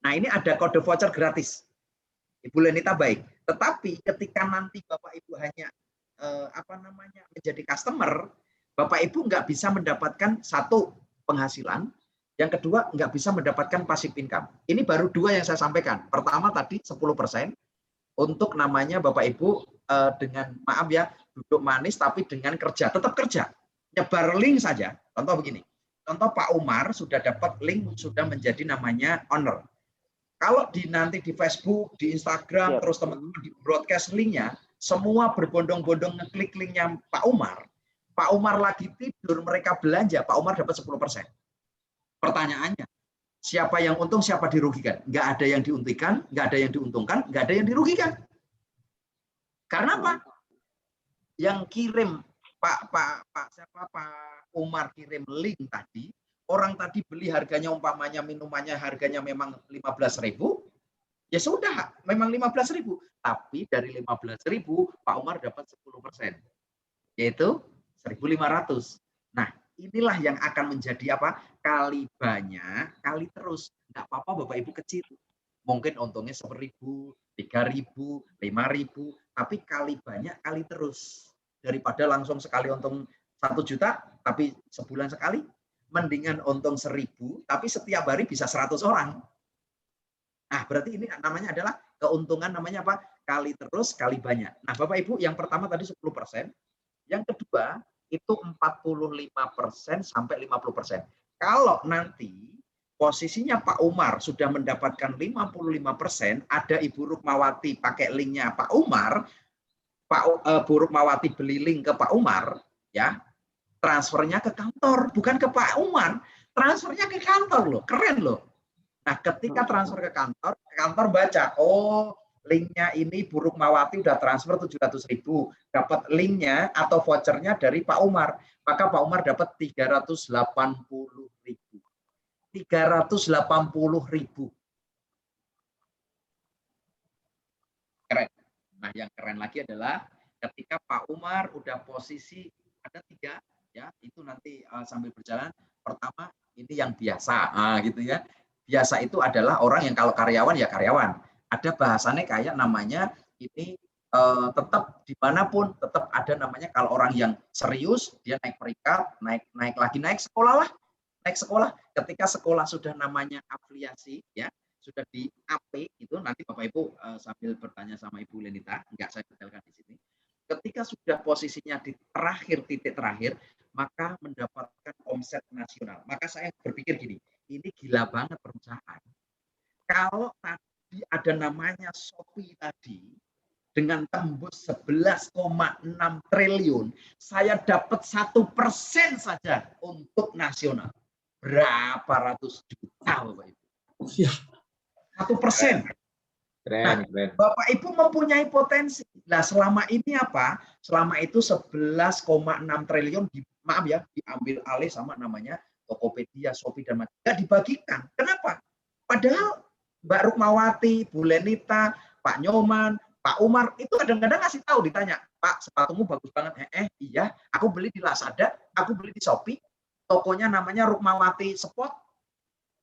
Nah ini ada kode voucher gratis. Ibu Lenita baik. Tetapi ketika nanti Bapak Ibu hanya menjadi customer, Bapak Ibu nggak bisa mendapatkan satu penghasilan, yang kedua nggak bisa mendapatkan passive income. Ini baru dua yang saya sampaikan. Pertama tadi 10% untuk namanya Bapak Ibu dengan maaf ya duduk manis tapi dengan kerja, tetap kerja, nyebar link saja. Contoh begini, contoh Pak Umar sudah dapat link sudah menjadi namanya owner. Kalau nanti di Facebook, di Instagram, terus teman-teman di broadcast linknya, semua berbondong-bondong ngeklik linknya Pak Umar. Pak Umar lagi tidur, mereka belanja, Pak Umar dapat 10%. Pertanyaannya, siapa yang untung, siapa dirugikan? Nggak ada yang diuntungkan, nggak ada yang diuntungkan, nggak ada yang dirugikan. Karena apa? Yang kirim Pak Umar kirim link tadi, orang tadi beli harganya umpamanya minumannya harganya memang 15.000, ya sudah, memang 15.000. Tapi dari 15.000 Pak Umar dapat 10%, yaitu 1.500. Nah, inilah yang akan menjadi apa? Kali banyak, kali terus. Nggak apa-apa Bapak Ibu kecil. Mungkin untungnya 1.000, 3.000, 5.000, tapi kali banyak, kali terus. Daripada langsung sekali untung 1 juta, tapi sebulan sekali, mendingan untung 1.000, tapi setiap hari bisa 100 orang. Nah, berarti ini namanya adalah keuntungan namanya apa? Kali terus, kali banyak. Nah, Bapak Ibu, yang pertama tadi 10%, yang kedua itu 45% sampai 50%. Kalau nanti posisinya Pak Umar sudah mendapatkan 55%, ada Ibu Rukmawati pakai linknya Pak Umar, Bu Rukmawati beli link ke Pak Umar, ya, transfernya ke kantor, bukan ke Pak Umar, transfernya ke kantor loh, keren loh. Nah, ketika transfer ke kantor baca, oh linknya ini Bu Rukmawati udah transfer 700.000, dapat linknya atau vouchernya dari Pak Umar, maka Pak Umar dapat 380.000. 380.000. Keren. Nah, yang keren lagi adalah ketika Pak Umar udah posisi ada 3, ya itu nanti sambil berjalan. Pertama ini yang biasa, gitu ya. Biasa itu adalah orang yang kalau karyawan ya karyawan. Ada bahasannya kayak namanya ini tetap dimanapun tetap ada namanya kalau orang yang serius dia naik peringkat, naik lagi naik sekolah lah, naik sekolah. Ketika sekolah sudah namanya afiliasi, ya sudah di AP itu nanti Bapak Ibu sambil bertanya sama Ibu Lenita, enggak saya detailkan di sini. Ketika sudah posisinya di terakhir, titik terakhir, maka mendapatkan omset nasional. Maka saya berpikir gini, ini gila banget perusahaan. Kalau tadi ada namanya Shopee tadi, dengan tembus 11,6 triliun, saya dapat 1% saja untuk nasional. Berapa ratus juta, Bapak Ibu? 1%. Nah, Bapak Ibu mempunyai potensi. Nah, selama ini apa? Selama itu 11,6 triliun, maaf ya, diambil alih sama namanya Tokopedia, Shopee, dan macam. Nggak dibagikan. Kenapa? Padahal Mbak Rukmawati, Bu Lenita, Pak Nyoman, Pak Umar, itu kadang-kadang ngasih tahu, ditanya, Pak, sepatumu bagus banget. Iya, aku beli di Lazada, aku beli di Shopee, tokonya namanya Rukmawati Spot.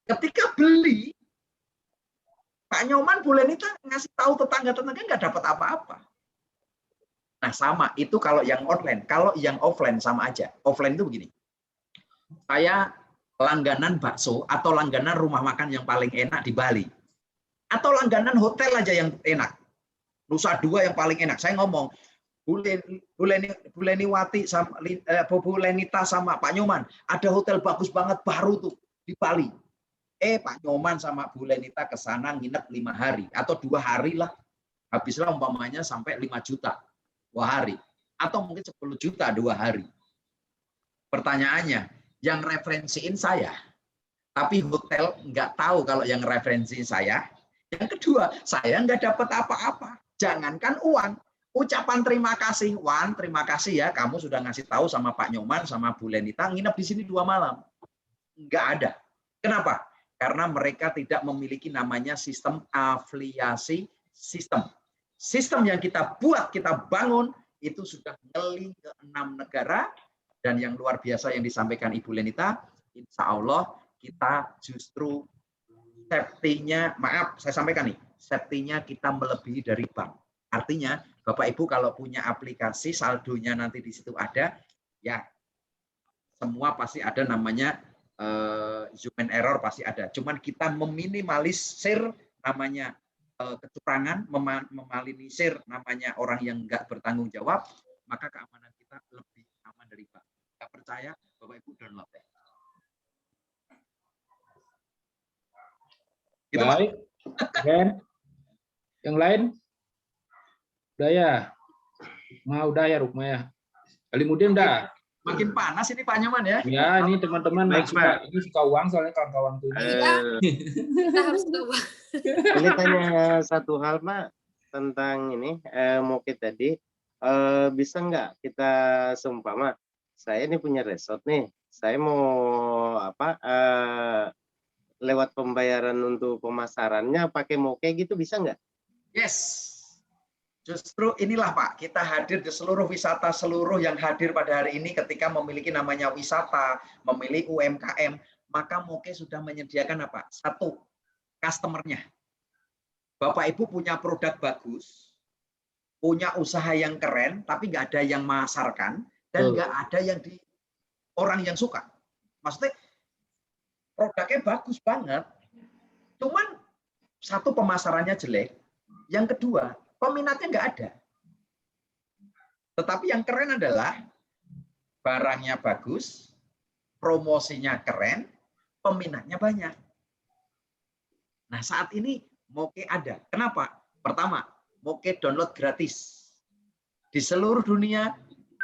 Ketika beli, Pak Nyoman, Bu Lenita ngasih tahu tetangga-tetangga nggak dapat apa-apa. Nah, sama itu kalau yang online. Kalau yang offline sama aja. Offline itu begini. Saya langganan bakso atau langganan rumah makan yang paling enak di Bali. Atau langganan hotel aja yang enak. Nusa Dua yang paling enak. Saya ngomong, Bu Leniwati sama Bu Lenita sama Pak Nyoman, ada hotel bagus banget baru tuh di Bali. Pak Nyoman sama Bu Lenita ke sana nginep 5 hari atau 2 hari lah. Habislah umpamanya sampai 5 juta 2 hari atau mungkin 10 juta 2 hari. Pertanyaannya, yang referensiin saya, tapi hotel nggak tahu kalau yang referensiin saya. Yang kedua, saya nggak dapat apa-apa. Jangankan uang, ucapan terima kasih, Wan, terima kasih ya, kamu sudah ngasih tahu sama Pak Nyoman sama Bu Lenita nginep di sini 2 malam. Nggak ada. Kenapa? Karena mereka tidak memiliki namanya sistem afiliasi sistem. Sistem yang kita buat, kita bangun, itu sudah ngeli ke 6 negara, dan yang luar biasa yang disampaikan Ibu Lenita, insya Allah kita justru safety-nya, maaf saya sampaikan nih, safety-nya kita melebihi dari bank. Artinya, Bapak Ibu kalau punya aplikasi, saldonya nanti di situ ada, ya semua pasti ada namanya human error pasti ada. Cuman kita meminimalisir namanya kecurangan, meminimalisir namanya orang yang nggak bertanggung jawab, maka keamanan kita lebih aman dari bank. Nggak percaya, Bapak Ibu download ya. Gitu, baik, Ben. Yang lain? Udah ya? Udah ya, Rukma ya. Alimudin dah. Makin panas ini Pak Nyoman ya. Ya, ini teman-teman suka uang soalnya kawan-kawan tuh. Kita harus ke uang. Ini tanya satu hal, Pak, tentang ini Moke tadi. Bisa nggak kita seumpama, saya ini punya resort nih, saya mau lewat pembayaran untuk pemasarannya pakai Moke gitu, bisa nggak? Yes. Justru inilah Pak, kita hadir di seluruh wisata, seluruh yang hadir pada hari ini ketika memiliki namanya wisata, memiliki UMKM, maka Moke sudah menyediakan apa? 1, customer-nya. Bapak Ibu punya produk bagus, punya usaha yang keren, tapi nggak ada yang memasarkan, dan nggak ada yang orang yang suka. Maksudnya produknya bagus banget, cuman 1 pemasarannya jelek, yang kedua peminatnya nggak ada. Tetapi yang keren adalah barangnya bagus, promosinya keren, peminatnya banyak. Nah, saat ini Moke ada. Kenapa? Pertama, Moke download gratis. Di seluruh dunia,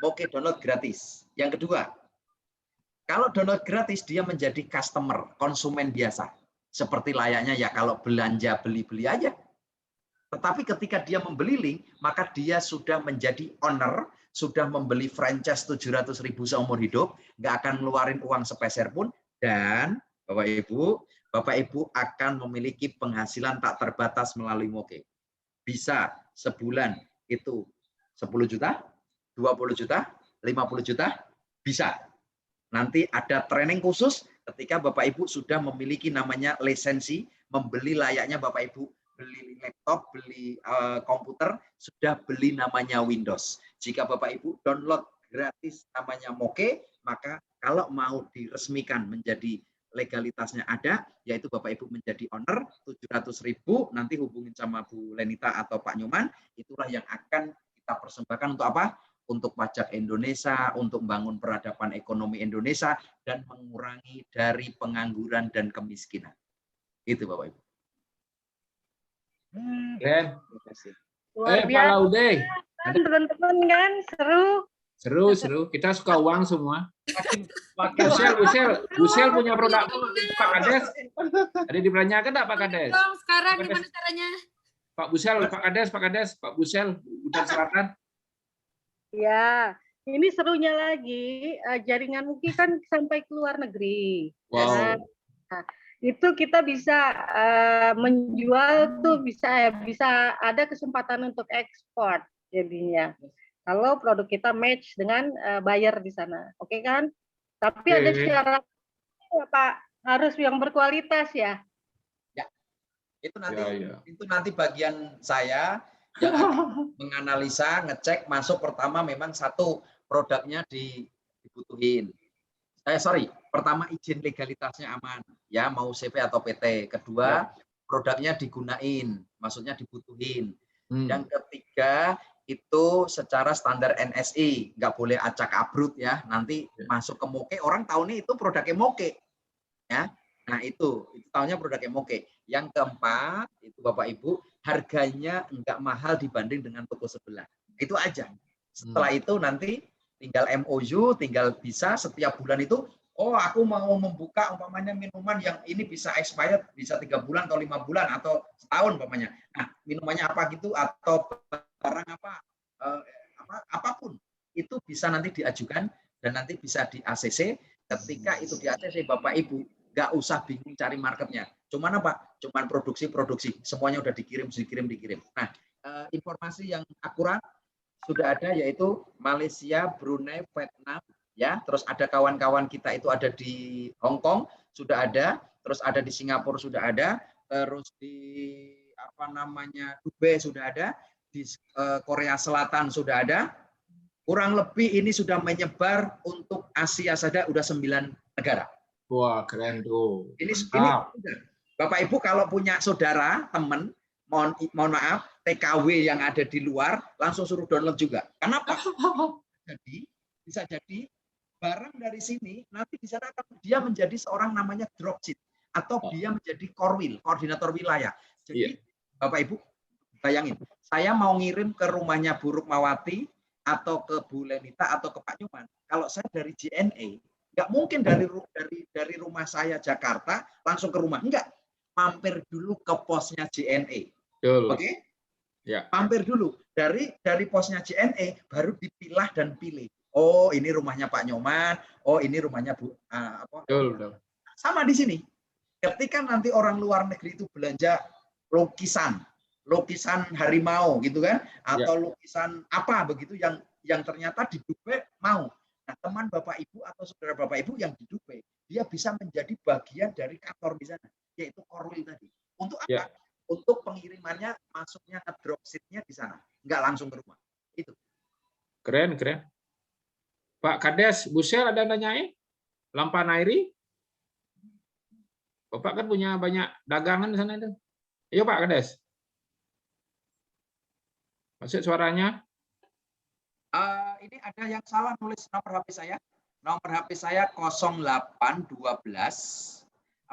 Moke download gratis. Yang kedua, kalau download gratis, dia menjadi customer, konsumen biasa. Seperti layaknya ya kalau belanja, beli-beli aja. Tetapi ketika dia membeli link, maka dia sudah menjadi owner, sudah membeli franchise 700.000 seumur hidup, nggak akan ngeluarin uang sepeser pun, dan Bapak Ibu akan memiliki penghasilan tak terbatas melalui Moke. Bisa sebulan itu 10 juta, 20 juta, 50 juta, bisa. Nanti ada training khusus ketika Bapak Ibu sudah memiliki namanya lisensi, membeli layaknya Bapak Ibu beli laptop, beli komputer, sudah beli namanya Windows. Jika Bapak Ibu download gratis namanya Moke, maka kalau mau diresmikan menjadi legalitasnya ada, yaitu Bapak Ibu menjadi owner 700.000, nanti hubungin sama Bu Lenita atau Pak Nyoman, itulah yang akan kita persembahkan untuk apa? Untuk pajak Indonesia, untuk membangun peradaban ekonomi Indonesia, dan mengurangi dari pengangguran dan kemiskinan. Itu Bapak Ibu. Keren. Terima kasih. Luar Pak biasa Laude. kan, teman-teman kan, seru. Seru. Kita suka uang semua. Busel punya produk Pak Kades. Ada dipertanyakan enggak Pak Kades? Dong, sekarang Pak Kades. gimana caranya? Pak Busel, Pak Kades, Pak Busel, Hutan Selatan. Ya, ini serunya lagi, jaringan Muki kan sampai ke luar negeri. Wow. Nah, itu kita bisa menjual tuh bisa ada kesempatan untuk ekspor jadinya. Kalau produk kita match dengan buyer di sana, oke kan? Tapi ada syarat Pak, harus yang berkualitas ya. Ya, itu Ya. nanti bagian saya yang akan menganalisa, ngecek masuk pertama memang satu produknya dibutuhin. Pertama izin legalitasnya aman, ya mau CV atau PT. Kedua, produknya digunain, maksudnya dibutuhin. Yang ketiga itu secara standar NSI, nggak boleh acak abrut ya. Nanti masuk ke Moke, orang tahunya itu produknya Moke, ya. Nah itu tahunya produknya Moke. Yang keempat itu Bapak Ibu, harganya nggak mahal dibanding dengan toko sebelah. Itu aja. Setelah itu nanti tinggal MOU, tinggal bisa setiap bulan itu, oh aku mau membuka umpamanya minuman yang ini bisa expired, bisa 3 bulan atau 5 bulan atau setahun umpamanya. Nah minumannya apa gitu atau barang apapun itu bisa nanti diajukan dan nanti bisa di ACC. Ketika itu di ACC Bapak Ibu nggak usah bingung cari marketnya. Cuman apa? Cuman produksi, semuanya udah dikirim. Nah, informasi yang akurat sudah ada yaitu Malaysia, Brunei, Vietnam, ya. Terus ada kawan-kawan kita itu ada di Hong Kong sudah ada, terus ada di Singapura sudah ada, terus di Dubai sudah ada, di Korea Selatan sudah ada. Kurang lebih ini sudah menyebar untuk Asia saja udah 9 negara. Wah, keren tuh. Ini Bapak Ibu kalau punya saudara, teman, mohon maaf, TKW yang ada di luar, langsung suruh download juga. Kenapa? Jadi bisa jadi barang dari sini nanti di sana dia menjadi seorang namanya dropship atau dia menjadi korwil, koordinator wilayah. Jadi Bapak Ibu bayangin, saya mau ngirim ke rumahnya Bu Rukmawati atau ke Bu Lenita atau ke Pak Nyuman. Kalau saya dari JNE nggak mungkin dari rumah saya Jakarta langsung ke rumah, enggak, mampir dulu ke posnya JNE, oke? Ya. Mampir dulu dari posnya JNE baru dipilah dan pilih. Oh ini rumahnya Pak Nyoman, oh ini rumahnya Bu Betul. Sama di sini. Ketika nanti orang luar negeri itu belanja lukisan harimau gitu kan, atau lukisan apa begitu yang ternyata di Dubai mau. Nah, teman Bapak Ibu atau saudara Bapak Ibu yang di Dubai, dia bisa menjadi bagian dari kantor di sana, yaitu korwil tadi. Untuk apa? Untuk pengirimannya masuknya ke dropship-nya di sana, nggak langsung ke rumah. Itu. Keren. Pak Kades, Busel ada nanyain? Lampanairi? Bapak kan punya banyak dagangan di sana itu. Iya Pak Kades. Masuk suaranya. Ini ada yang salah nulis nomor HP saya. Nomor HP saya 0812 1402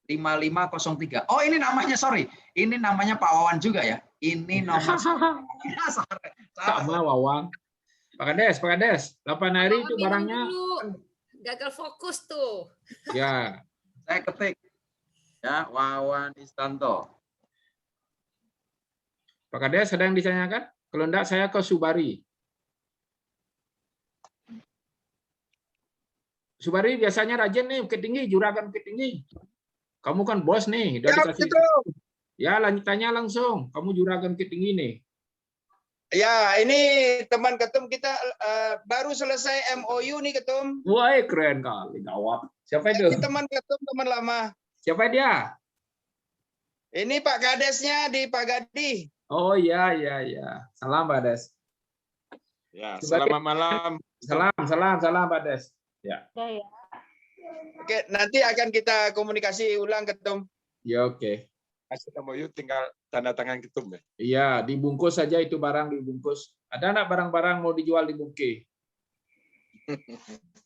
5503. Oh, ini namanya Ini namanya Pak Wawan juga ya. Ini nomor sama Wawan. Pak Kades, 8 hari itu barangnya gagal fokus tuh. Ya, saya ketik. Ya, Wawan Istanto. Pak Kades ada yang ditanyakan? Kalau enggak saya ke Subari. Subari biasanya rajin nih Bukit Tinggi, Juragan Bukit Tinggi. Kamu kan bos nih, udah dikasih. Ya, lanjut tanya langsung. Kamu Juragan Bukit Tinggi nih. Ya, ini teman ketum kita baru selesai MOU nih ketum. Wah, keren kali, gawat. Siapa itu? Ini teman ketum, teman lama. Siapa dia? Ini Pak Kadesnya di Pak Gadi. Oh iya. Salam Pak Kades. Ya, selamat malam. Salam Pak Kades. Ya. Oke, nanti akan kita komunikasi ulang ketum. Ya, oke. hasil MOU tinggal tanda tangan ketum ya. Iya, dibungkus saja itu barang dibungkus. Ada nggak barang-barang mau dijual di Muki?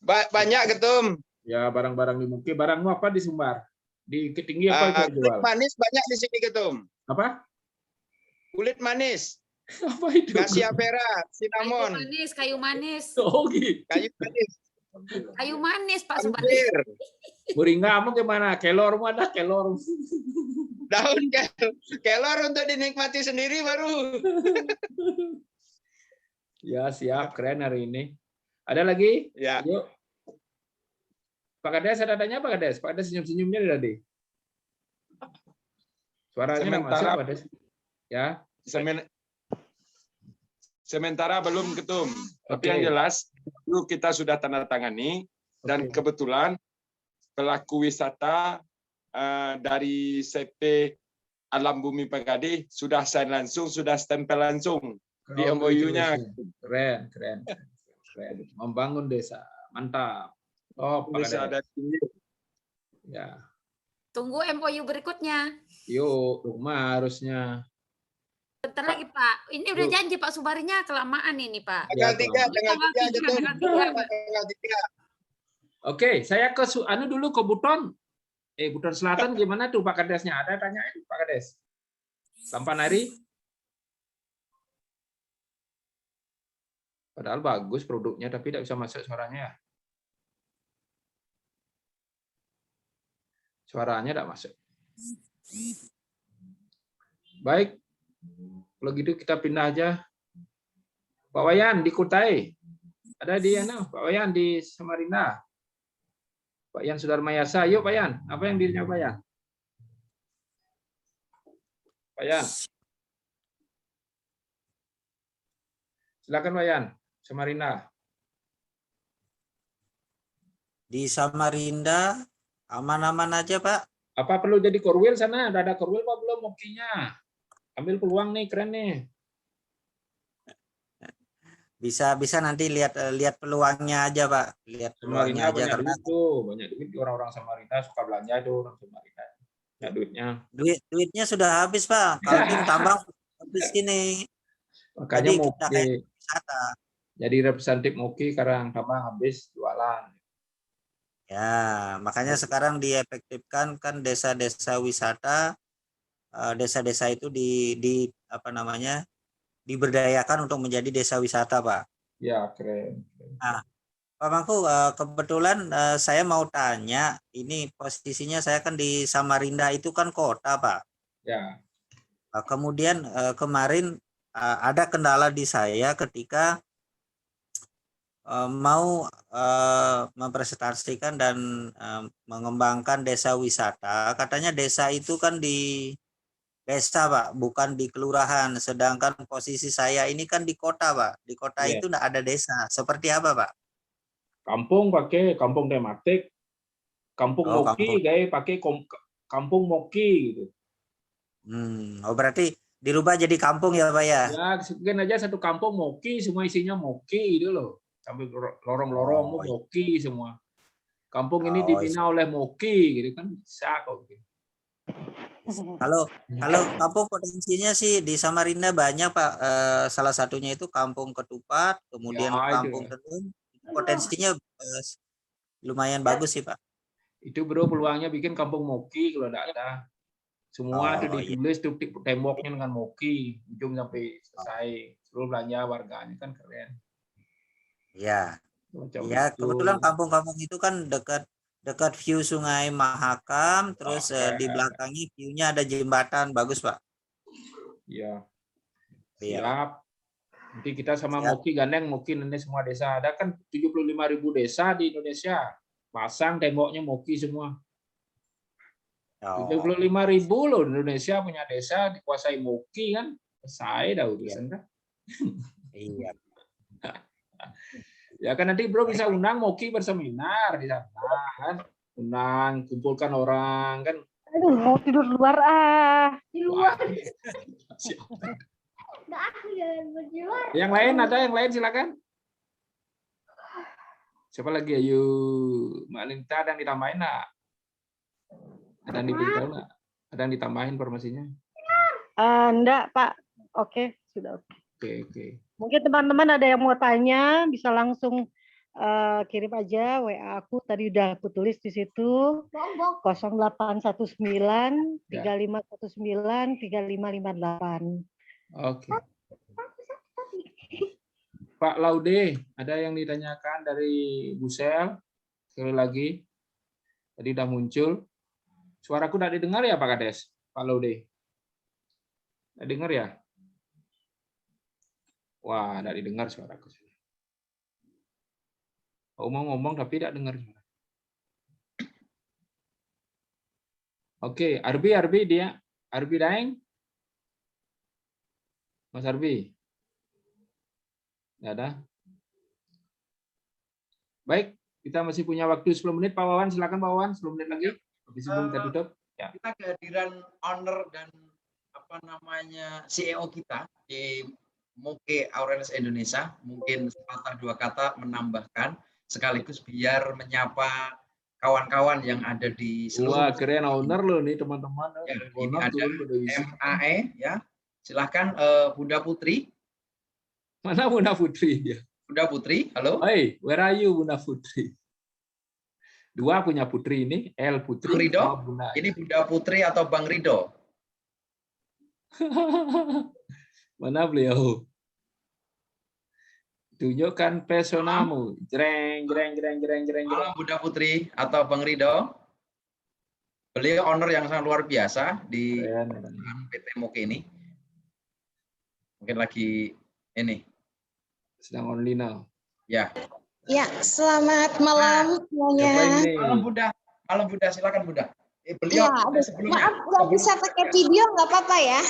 Banyak ketum. Ya, barang-barang di Muki. Barangmu apa di Sumbar? Di Ketinggi apa itu Kulit jual? manis banyak di sini ketum. Apa? Kulit manis. Apa itu? Cassia vera, Kayu cinnamon, manis, kayu manis. Oh gitu. kayu manis, Kayu manis, Pak Subandi. hampir. Muringamu gimana? Kelormu ada kelor. Daun kelor untuk dinikmati sendiri baru. Ya, siap. Keren hari ini. Ada lagi? Ya. Yuk. Pak Kades ada tanya Pak Kades? Pak Kades senyum-senyumnya tadi. Suaranya nggak masuk Pak Kades. Ya. Sementara belum ketum. Tapi Oke. yang jelas itu kita sudah tanda tangani dan Oke. kebetulan pelaku wisata dari CP Alam Bumi Pagadi sudah sign langsung, sudah stempel langsung di MOU-nya. Keren, keren, keren. Membangun desa, mantap. Oh, Pak Bisa ada Kades. Ya, Tunggu MOU berikutnya. yuk rumah harusnya. Bentar lagi, Pak. Ini udah Yuk. janji Pak Subarinya kelamaan ini, Pak. Tanggal 3, tanggal 3 ketum. Tanggal 3, Pak. Tanggal 3. Oke, saya ke anu dulu ke Buton. Buton Selatan gimana tuh Pak Kadesnya? Ada tanyain Pak Kades. Sampanari. Padahal bagus produknya tapi tidak bisa masuk suaranya ya. Suaranya tidak masuk. Baik. Kalau gitu kita pindah aja. Pak Wayan di Kutai. Ada di Pak Wayan di Samarinda. Pak Yan Sudarmayasa. Yuk Pak Yan. Apa yang dirinya Pak Yan? Pak Yan. Silakan Pak Yan. Samarinda. Di Samarinda aman-aman aja, Pak. Apa perlu jadi korwil sana? Ada korwil Pak belum mokinya? Ambil peluang nih, keren nih. Bisa nanti lihat peluangnya aja, Pak. Lihat peluangnya Samarinda aja banyak karena duit tuh, banyak duit orang-orang Samarinda suka belanja itu orang Samarinda. Banyak duitnya. duitnya sudah habis, Pak. Kalau tim tambang habis ini. Makanya Jadi kita kayak Moki wisata. jadi representatif Moki karang tambang habis jualan. Ya, makanya sekarang diefektifkan kan desa-desa wisata, desa-desa itu di apa namanya? Diberdayakan untuk menjadi desa wisata, Pak. Ya, keren. Nah, Pak Mangku, kebetulan saya mau tanya, ini posisinya saya kan di Samarinda itu kan kota, Pak. Ya. Kemudian kemarin ada kendala di saya ketika mau mempresentasikan dan mengembangkan desa wisata. Katanya desa itu kan di desa, Pak, bukan di kelurahan. Sedangkan posisi saya ini kan di kota, Pak. Di kota Iya. itu enggak ada desa. Seperti apa, Pak? Kampung pakai kampung tematik, kampung Oh, Moki, kampung. pakai kampung Moki gitu. Oh, berarti dirubah jadi kampung ya, Pak ya? Ya, mungkin aja satu kampung Moki, semua isinya Moki gitu loh. Sampai lorong-lorong Oh, Moki semua. Kampung ini Oh, dibina oleh Moki gitu kan bisa kok. Kalau kampung potensinya sih di Samarinda banyak, Pak. Salah satunya itu Kampung Ketupat, kemudian Ya, itu. Kampung Tenun. Potensinya lumayan bagus sih, Pak. Itu bro peluangnya bikin kampung Moki kalau tidak ada. Semua itu Oh, iya. ditulis tuh temboknya dengan Moki, ujung sampai selesai. Seluruh belanja warganya kan keren. Ya. Macam Ya, itu. kebetulan kampung-kampung itu kan dekat view Sungai Mahakam, terus di belakangnya view-nya ada jembatan, bagus, Pak. Iya. Iya. Siap. Nanti kita sama Siap. Moki gandeng, Moki ini semua desa. Ada kan 75.000 desa di Indonesia. Pasang temboknya Moki semua. Oh, 75.000 loh Indonesia punya desa dikuasai Moki kan. Selesai dah urusan kan. iya. Ya kan nanti bro bisa undang Moki berseminar di sana kan. Undang, kumpulkan orang kan. Aduh, mau tidur luar Di luar. Yang lain ada yang lain silakan. Siapa lagi? Ayo, Mbak Linta dan ditambahin nak. Ada yang diberitahu nak. Ada yang ditambahin informasinya? Enggak, Pak. Oke, sudah oke. Oke. Mungkin teman-teman ada yang mau tanya, bisa langsung kirim aja WA aku. Tadi udah aku tulis di situ. 0819 3519 3558. Oke. Pak Laude, ada yang ditanyakan dari Bu Sel? Sekali lagi. Tadi udah muncul. Suaraku tidak didengar ya Pak Kades? Pak Laude? Tidak dengar ya? Wah, tidak didengar suaraku. Mau ngomong tapi tidak dengar. Oke, Arbi dia. Arbi Daeng? Mas Arbi? Tidak ada? Baik, kita masih punya waktu 10 menit. Pak Wawan, silakan Pak Wawan. 10 menit lagi. Habis sebelum kita tutup. Ya. Kita kehadiran owner dan CEO kita di Moke Aurelius Indonesia, mungkin sepatah dua kata menambahkan sekaligus biar menyapa kawan-kawan yang ada di seluruh. Wah, keren owner loh nih teman-teman. Ya, ini ada MAE ya. Silahkan Bunda Putri. Mana Bunda Putri dia? Bunda Putri, halo. Hey, where are you Bunda Putri? Dua punya Putri ini, L Putri. Bang Rido, ini Bunda Putri atau Bang Rido? Mana beliau? Tunjukkan pesonamu. Jreng. Halo Bunda Putri atau Bang Rido. Beliau owner yang sangat luar biasa di PT Moke ini. Mungkin lagi ini. Sedang online now. Ya. Ya, selamat malam semuanya. Malam Bunda, silakan Bunda. Beliau ya, maaf nggak bisa pakai video, nggak apa-apa ya.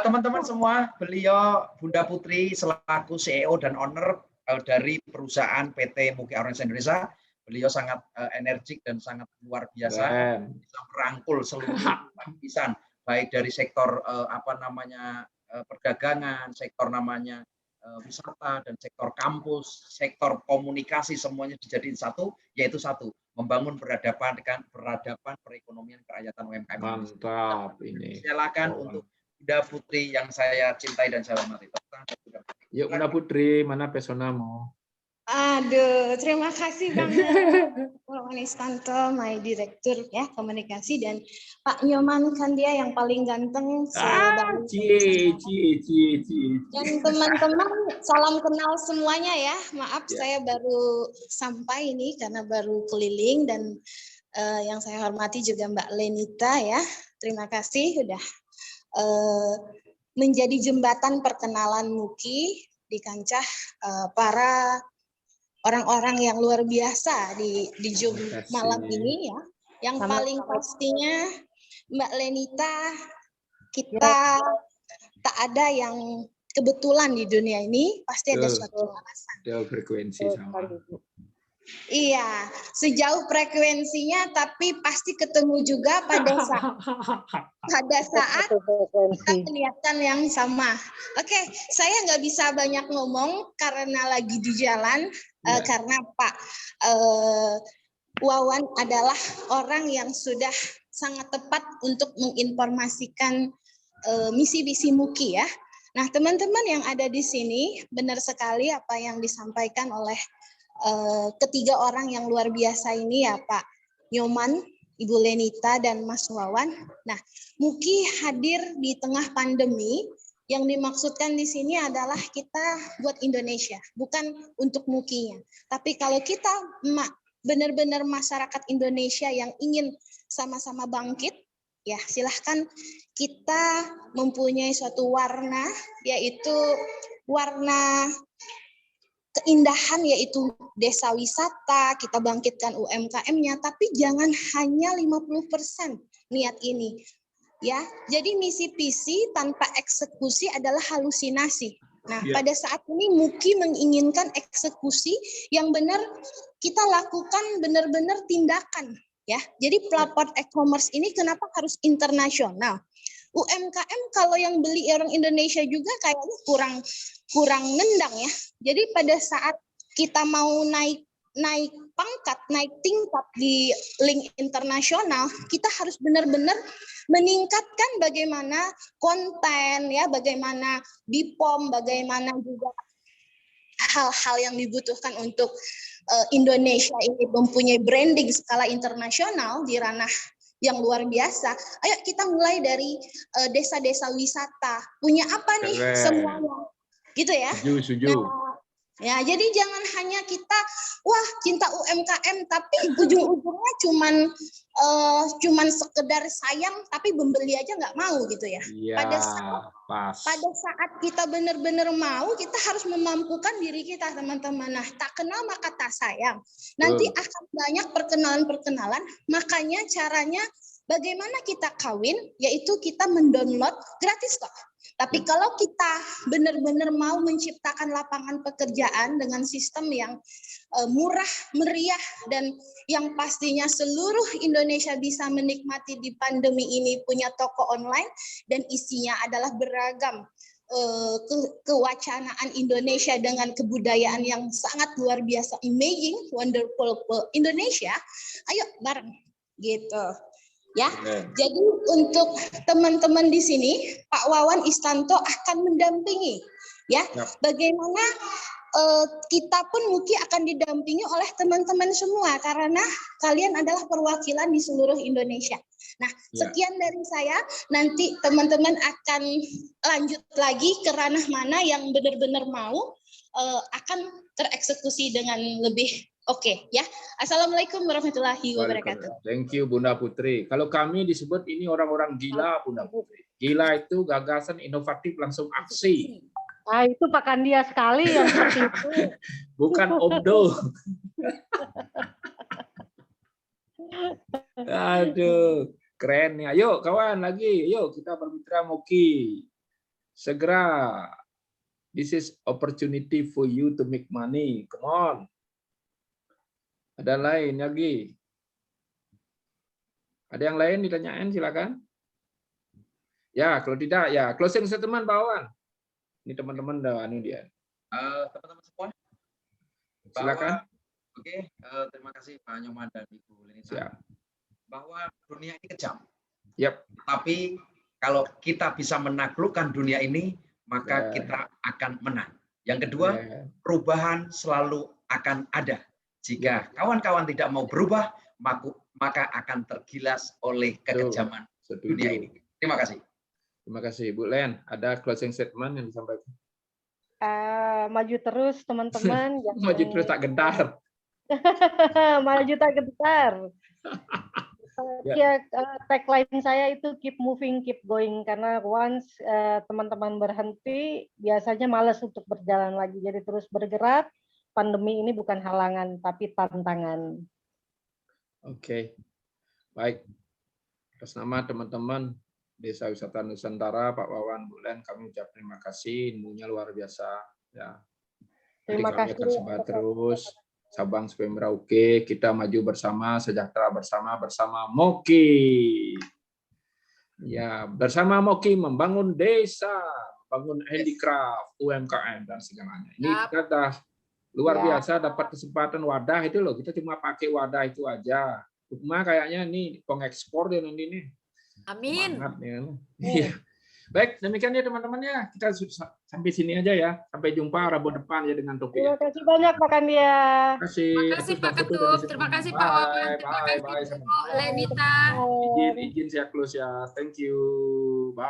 Teman-teman semua, beliau Bunda Putri selaku CEO dan owner dari perusahaan PT Moke Aurelius Indonesia. Beliau sangat energik dan sangat luar biasa, bisa merangkul seluruh lapisan, baik dari sektor perdagangan, sektor wisata, dan sektor kampus, sektor komunikasi, semuanya dijadiin satu, yaitu satu, membangun peradaban perekonomian kerakyatan UMKM. Mantap ini. Silakan untuk Bunda Putri yang saya cintai dan saya hormati. Yuk Bunda Putri, mana pesonamu? Aduh, terima kasih banget Pak Manistanto, my director ya komunikasi, dan Pak Nyoman kan dia yang paling ganteng. Dan teman-teman, salam kenal semuanya ya. Maaf saya baru sampai ini karena baru keliling, dan yang saya hormati juga Mbak Lenita ya. Terima kasih sudah menjadi jembatan perkenalan Muki di kancah para orang-orang yang luar biasa di Zoom malam ini ya. Yang paling pastinya Mbak Lenita, kita tak ada yang kebetulan di dunia ini, pasti ada suatu alasan. Frekuensi sama. Iya, sejauh frekuensinya, tapi pasti ketemu juga pada saat kita kelihatan yang sama. Oke, saya nggak bisa banyak ngomong karena lagi di jalan, karena Pak Wawan adalah orang yang sudah sangat tepat untuk menginformasikan misi-misi Muki ya. Nah, teman-teman yang ada di sini, benar sekali apa yang disampaikan oleh ketiga orang yang luar biasa ini ya, Pak Nyoman, Ibu Lenita, dan Mas Wawan. Nah, Muki hadir di tengah pandemi. Yang dimaksudkan di sini adalah kita buat Indonesia, bukan untuk Mukinya. Tapi kalau kita benar-benar masyarakat Indonesia yang ingin sama-sama bangkit, ya silahkan, kita mempunyai suatu warna, yaitu warna keindahan, yaitu desa wisata, kita bangkitkan UMKM-nya, tapi jangan hanya 50% niat ini. Ya, jadi misi visi tanpa eksekusi adalah halusinasi. Nah, pada saat ini Muki menginginkan eksekusi yang benar, kita lakukan benar-benar tindakan. Ya, jadi platform e-commerce ini kenapa harus internasional? UMKM kalau yang beli orang Indonesia juga kayaknya kurang nendang ya. Jadi pada saat kita mau naik pangkat, naik tingkat di link internasional, kita harus benar-benar meningkatkan bagaimana konten, ya, bagaimana BPOM, bagaimana juga hal-hal yang dibutuhkan untuk Indonesia ini mempunyai branding skala internasional di ranah yang luar biasa. Ayo kita mulai dari desa-desa wisata. Punya apa nih semuanya? Gitu ya. Setuju. Ya, jadi jangan hanya kita wah cinta UMKM tapi ujung-ujungnya cuman sekedar sayang tapi membeli aja nggak mau gitu ya. Iya, Pada saat kita benar-benar mau, kita harus memampukan diri kita, teman-teman. Nah, tak kenal maka tak sayang. Nanti akan banyak perkenalan-perkenalan, makanya caranya bagaimana kita kawin, yaitu kita mendownload gratis kok. Tapi kalau kita benar-benar mau menciptakan lapangan pekerjaan dengan sistem yang murah, meriah, dan yang pastinya seluruh Indonesia bisa menikmati di pandemi ini punya toko online dan isinya adalah beragam kewacanaan Indonesia dengan kebudayaan yang sangat luar biasa, amazing, wonderful Indonesia. Ayo bareng gitu. Ya, jadi untuk teman-teman di sini, Pak Wawan Istanto akan mendampingi, ya. Bagaimana kita pun mungkin akan didampingi oleh teman-teman semua karena kalian adalah perwakilan di seluruh Indonesia. Nah, sekian dari saya. Nanti teman-teman akan lanjut lagi ke ranah mana yang benar-benar mau akan tereksekusi dengan lebih oke, ya. Assalamualaikum warahmatullahi wabarakatuh. Thank you Bunda Putri. Kalau kami disebut ini orang-orang gila, Bunda Putri. Gila itu gagasan inovatif langsung aksi. Ah, itu Pak Kandia sekali yang seperti itu. Bukan Obdo. Aduh, keren nih. Ayo kawan lagi, yuk kita bermitra Moki. Segera. This is opportunity for you to make money. Come on. Ada lain lagi? Ada yang lain ditanyain, silakan. Ya, kalau tidak ya closing statement Pak Wawan. Ini teman-teman udah anu dia. Teman-teman semua. Silakan. Oke, terima kasih Pak Nyoman dan Ibu Lenita. Siap. Bahwa dunia ini kejam. Yap. Tapi kalau kita bisa menaklukkan dunia ini, maka kita akan menang. Yang kedua, perubahan selalu akan ada. Jika kawan-kawan tidak mau berubah, maka akan tergilas oleh kekejaman dunia ini. Terima kasih. Terima kasih. Bu Len, ada closing statement yang disampaikan? Maju terus teman-teman. Maju terus tak gentar. Maju tak gentar. Ya, tagline saya itu keep moving, keep going. Karena once teman-teman berhenti, biasanya malas untuk berjalan lagi. Jadi terus bergerak. Pandemi ini bukan halangan, tapi tantangan. Oke, baik. Atas nama teman-teman Desa Wisata Nusantara, Pak Wawan, Bu Len, kami ucap terima kasih. Ilmunya luar biasa. Ya. Terima kami kasih. akan sebar terus. Sabang sampai Merauke, kita maju bersama, sejahtera bersama Moki. Ya, bersama Moki membangun desa, membangun handicraft, UMKM dan segalanya. Ini kita dah luar biasa dapat kesempatan wadah itu loh. Kita cuma pakai wadah itu aja. Cuma kayaknya ini pengekspor dia nanti ini. Amin. Iya. Baik, demikian ya teman-teman ya. Kita sampai sini aja ya. Sampai jumpa Rabu depan ya dengan topik. Terima kasih banyak Pak Kandia. Terima kasih. Terima kasih Pak Ketum. Terima kasih Pak Wawan. Terima kasih Bu Lenita. Izin saya close ya. Thank you. Bye.